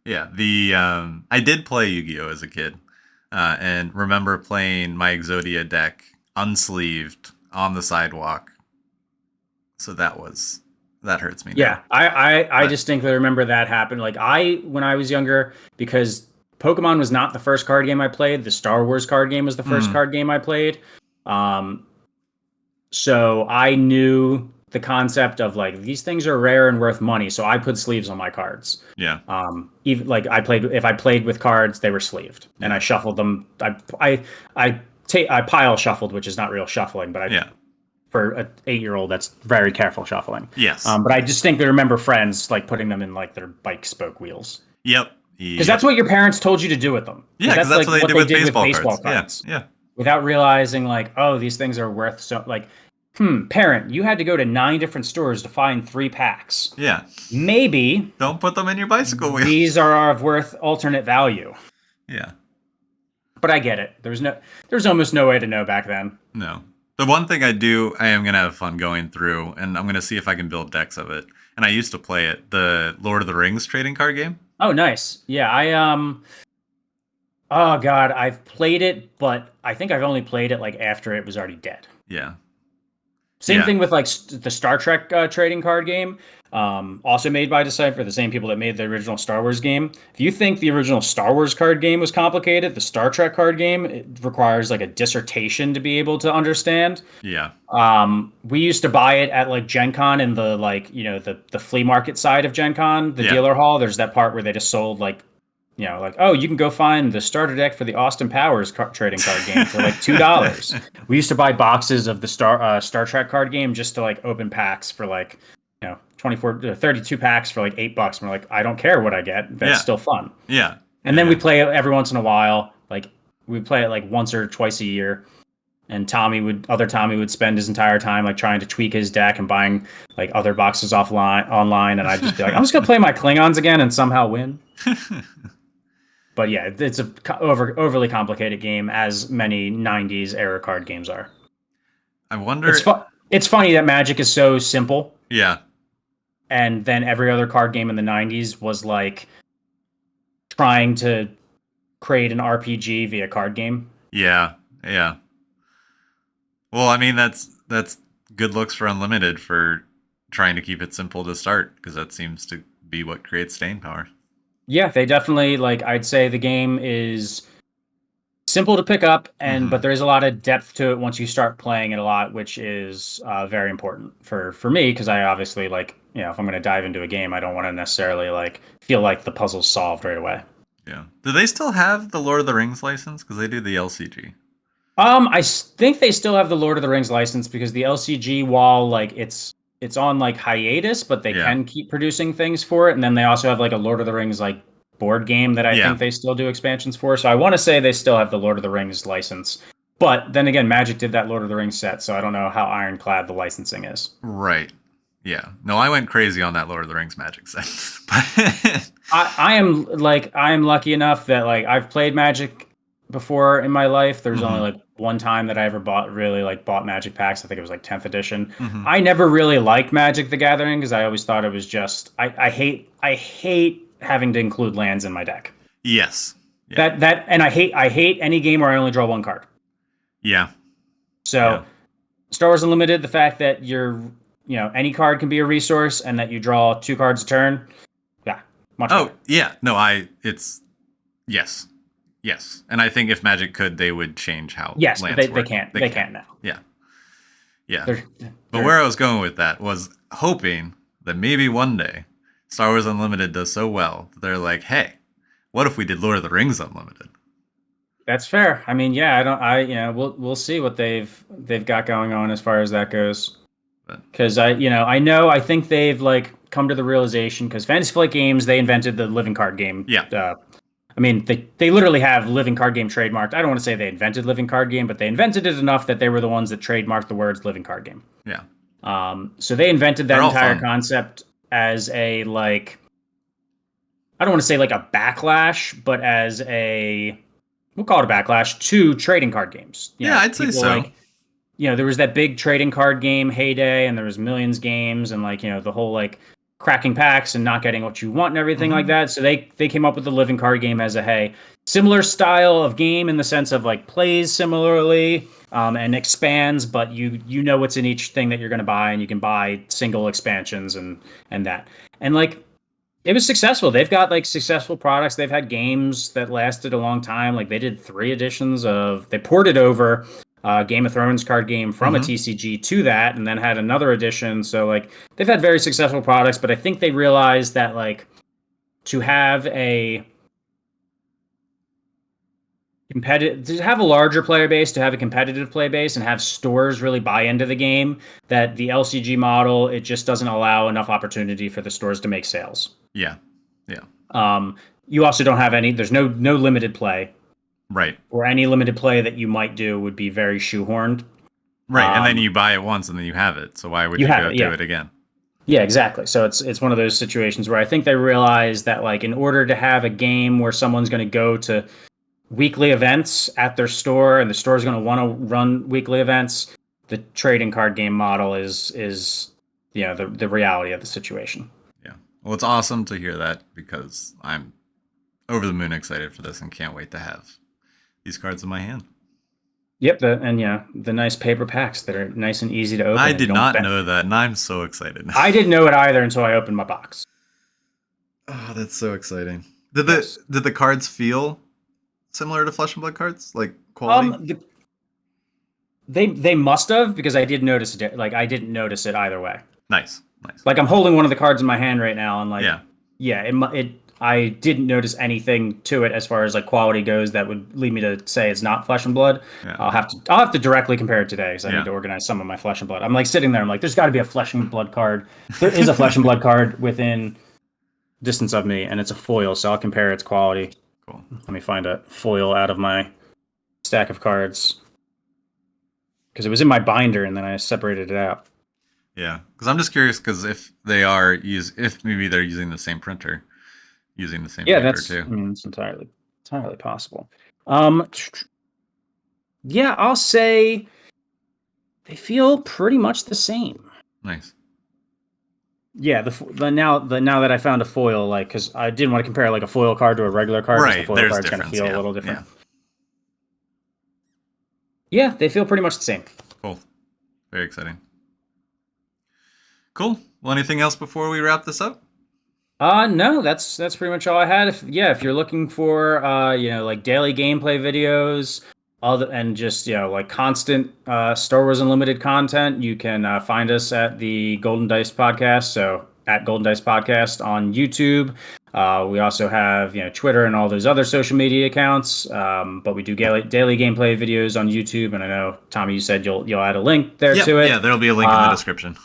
Yeah, the I did play Yu-Gi-Oh as a kid, and remember playing my Exodia deck unsleeved on the sidewalk. So that hurts me now. Yeah, I But distinctly remember that happened. Like when I was younger, because Pokemon was not the first card game I played. The Star Wars card game was the first mm, card game I played. Um, so I knew the concept of like these things are rare and worth money. So I put sleeves on my cards. yeah, Even like if I played with cards, they were sleeved, and I yeah, shuffled them. I pile shuffled, which is not real shuffling, but yeah, for an 8-year-old, that's very careful shuffling. yes, But I distinctly remember friends like putting them in like their bike spoke wheels yep, because that's yep. what your parents told you to do with them. Yeah, Because because that's that's like what they what did they with did with baseball baseball cards. Yeah, cards, yeah, without realizing like, oh, these things are worth so like, parent, you had to go to 9 different stores to find 3 packs. yeah. Maybe Don't put them in your bicycle wheel. these are of worth alternate value. Yeah, But I get it. There's almost no way to know back then. no. The one thing I am gonna have fun going through, and I'm gonna see if I can build decks of it. And I used to play it, the Lord of the Rings trading card game. Oh, nice. Yeah, oh god, I've played it, but I think I've only played it like after it was already dead. Yeah, Same yeah, thing with like the Star Trek trading card game, also made by Decipher, the same people that made the original Star Wars game. If you think the original Star Wars card game was complicated, the Star Trek card game it requires like a dissertation to be able to understand. yeah, We used to buy it at like Gen Con in the like the flea market side of Gen Con, the yeah, dealer hall. There's that part where they just sold like like, oh, you can go find the starter deck for the Austin Powers trading card game for like $2. We used to buy boxes of the Star Trek card game just to like open packs for like 32 packs for like $8. And we're like, I don't care what I get. That's yeah, still fun. yeah, And then we yeah, play it every once in a while. Like we play it like once or twice a year. And other Tommy would spend his entire time like trying to tweak his deck and buying like other boxes online. And I'd just be like, I'm just gonna play my Klingons again and somehow win. But yeah, it's a overly complicated game, as many '90s era card games are. I wonder. It's funny that Magic is so simple, Yeah, and then every other card game in the '90s was like trying to create an RPG via card game. yeah, yeah. Well, I mean that's good looks for Unlimited for trying to keep it simple to start because that seems to be what creates staying power. Yeah, they definitely like. I'd say the game is simple to pick up, but Hmm. there is a lot of depth to it once you start playing it a lot, which is very important for me because I obviously like if I'm going to dive into a game, I don't want to necessarily like feel like the puzzle's solved right away. Yeah. Do they still have the Lord of the Rings license? Because they do the LCG. Think they still have the Lord of the Rings license because the LCG, while like it's on like hiatus, but they Yeah. can keep producing things for it, and then they also have like a Lord of the Rings like board game that I Yeah. think they still do expansions for. So I want to say they still have the Lord of the Rings license. But then again, Magic did that Lord of the Rings set, so I don't know how ironclad the licensing is. Right. Yeah. No, I went crazy on that Lord of the Rings Magic set. But I am lucky enough that like I've played Magic before in my life. There's only hmm like one time that I ever bought Magic packs. I think it was like 10th edition. hmm I never really liked Magic the Gathering because I always thought it was just I hate having to include lands in my deck. Yes. Yeah. And I hate any game where I only draw one card. Yeah. So Yeah. Star Wars Unlimited, the fact that any card can be a resource and that you draw 2 cards a turn, yeah, much Oh, better. yeah. No, it's yes. Yes. And I think if Magic could, they would change how Yes, but lands they work. can't. They They can. can't now. Yeah. Yeah. They're But where they're I was going with that was hoping that maybe one day Star Wars Unlimited does so well that they're like, hey, what if we did Lord of the Rings Unlimited? That's fair. I mean, yeah, I don't. I we'll see what they've got going on as far as that goes. But Because I think they've like come to the realization because Fantasy Flight Games they invented the living card game. yeah. I mean, they literally have living card game trademarked. I don't want to say they invented living card game, but they invented it enough that they were the ones that trademarked the words living card game. Yeah. So they invented that They're all entire fun. concept as a like I don't want to say like a backlash, but as a we'll call it a backlash to trading card games. Yeah, I'd say People so. like there was that big trading card game heyday, and there was millions games, and like the whole like cracking packs and not getting what you want and everything like Hmm. that. So they came up with the living card game as a similar style of game in the sense of like plays similarly and expands, but you know what's in each thing that you're going to buy, and you can buy single expansions and that and like it was successful. They've got like successful products. They've had games that lasted a long time. Like they did 3 editions of. They ported over Game of Thrones card game from a Hmm. TCG to that, and then had another edition. So like they've had very successful products. But I think they realized that like to have a competitive, to have a larger player base, to have a competitive player base, and have stores really buy into the game, that the LCG model it just doesn't allow enough opportunity for the stores to make sales. Yeah. Yeah. Um, you also don't have any. There's no limited play, Right. or any limited play that you might do would be very shoehorned. Right. And then Um, you buy it once and then you have it. So why would you you have go it, do yeah, it again? yeah, exactly. So it's one of those situations where I think they realize that like in order to have a game where someone's going to go to weekly events at their store and the store is going to want to run weekly events, the trading card game model is the reality of the situation. Yeah. Well, it's awesome to hear that because I'm over the moon excited for this and can't wait to have these cards in my hand. Yep, the nice paper packs that are nice and easy to I open and did don't not bend. know that, and I'm so excited. I didn't know it either until I opened my box. Oh, that's so exciting. Did the Yes. did the cards feel similar to Flesh and Blood cards, like quality? Um, the, they must have because I did notice it. Like I didn't notice it either way. Nice, nice. Like I'm holding one of the cards in my hand right now, and like Yeah, yeah, it I didn't notice anything to it as far as like quality goes that would lead me to say it's not Flesh and Blood. yeah, I'll have to directly compare it today because I need yeah. to organize some of my Flesh and Blood. I'm like sitting there. I'm like, there's got to be a Flesh and Blood card. There is a Flesh and Blood card within distance of me, and it's a foil, so I'll compare its quality. Cool. Let me find a foil out of my stack of cards because it was in my binder and then I separated it out. Yeah, because I'm just curious because if maybe they're using the same printer, using the same Yeah, paper that's too. I mean it's entirely possible. Um, yeah, I'll say they feel pretty much the same. Nice. Yeah, the now that I found a foil, like because I didn't want to compare like a foil card to a regular card because the Right. foil There's card's going to difference. feel a Yeah. little different. Yeah. Yeah, they feel pretty much the same. Cool. Very exciting. Cool. Well, anything else before we wrap this up? No, that's pretty much all I had. If you're looking for like daily gameplay videos, other and just like constant Star Wars Unlimited content, you can find us at the Golden Dice Podcast. So at Golden Dice Podcast on YouTube. We also have Twitter and all those other social media accounts. But we do daily gameplay videos on YouTube, and I know Tommy, you said you'll add a link there Yep. to Yeah. it. There'll be a link in the description.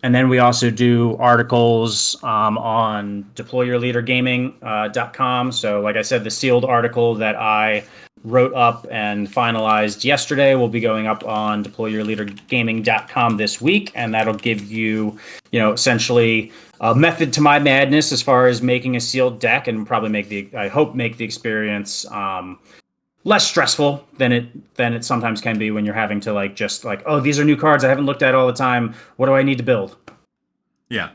And then we also do articles on deployyourleadergaming.com. So, like I said, the sealed article that I wrote up and finalized yesterday will be going up on deployyourleadergaming.com this week. And that'll give you, essentially a method to my madness as far as making a sealed deck and probably I hope, make the experience less stressful than it sometimes can be when you're having to like just like, oh, these are new cards I haven't looked at all the time. What do I need to build? Yeah.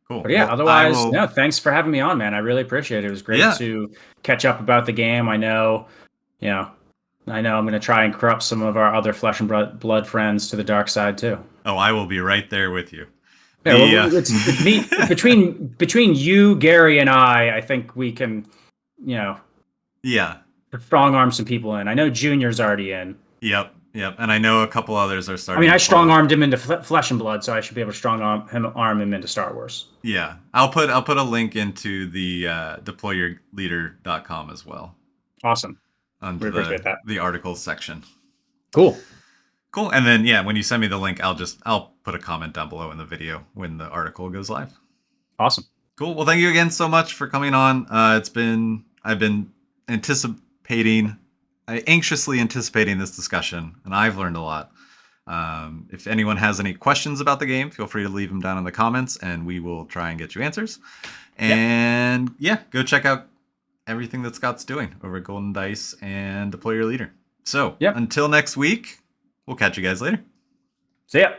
Cool. But yeah, Well, I otherwise, will. no, thanks for having me on, man. I really appreciate it. It was great Yeah. to catch up about the game. I know, you know, I know I'm going to try and corrupt some of our other flesh and blood friends to the dark side too. Oh, I will be right there with you. Yeah, The well, it's me between you, Gary, and I think we can, you know, yeah, strong arm some people in. I know Junior's already in. yep, and I know a couple others are I mean, starting I to strong fall. armed him into flesh and blood, so I should be able to arm him into Star Wars. Yeah, I'll put a link into the deployyourleader.com as well Awesome. We under appreciate that. the articles section. Cool. Cool. And then yeah, when you send me the link, I'll put a comment down below in the video when the article goes live. Awesome. Cool. Well, thank you again so much for coming on. I've been anticipating, anxiously anticipating this discussion, and I've learned a lot. If anyone has any questions about the game, feel free to leave them down in the comments, and we will try and get you answers. Yep. And yeah, go check out everything that Scott's doing over at Golden Dice and Deploy Your Leader. So Yep. until next week, we'll catch you guys later. See ya.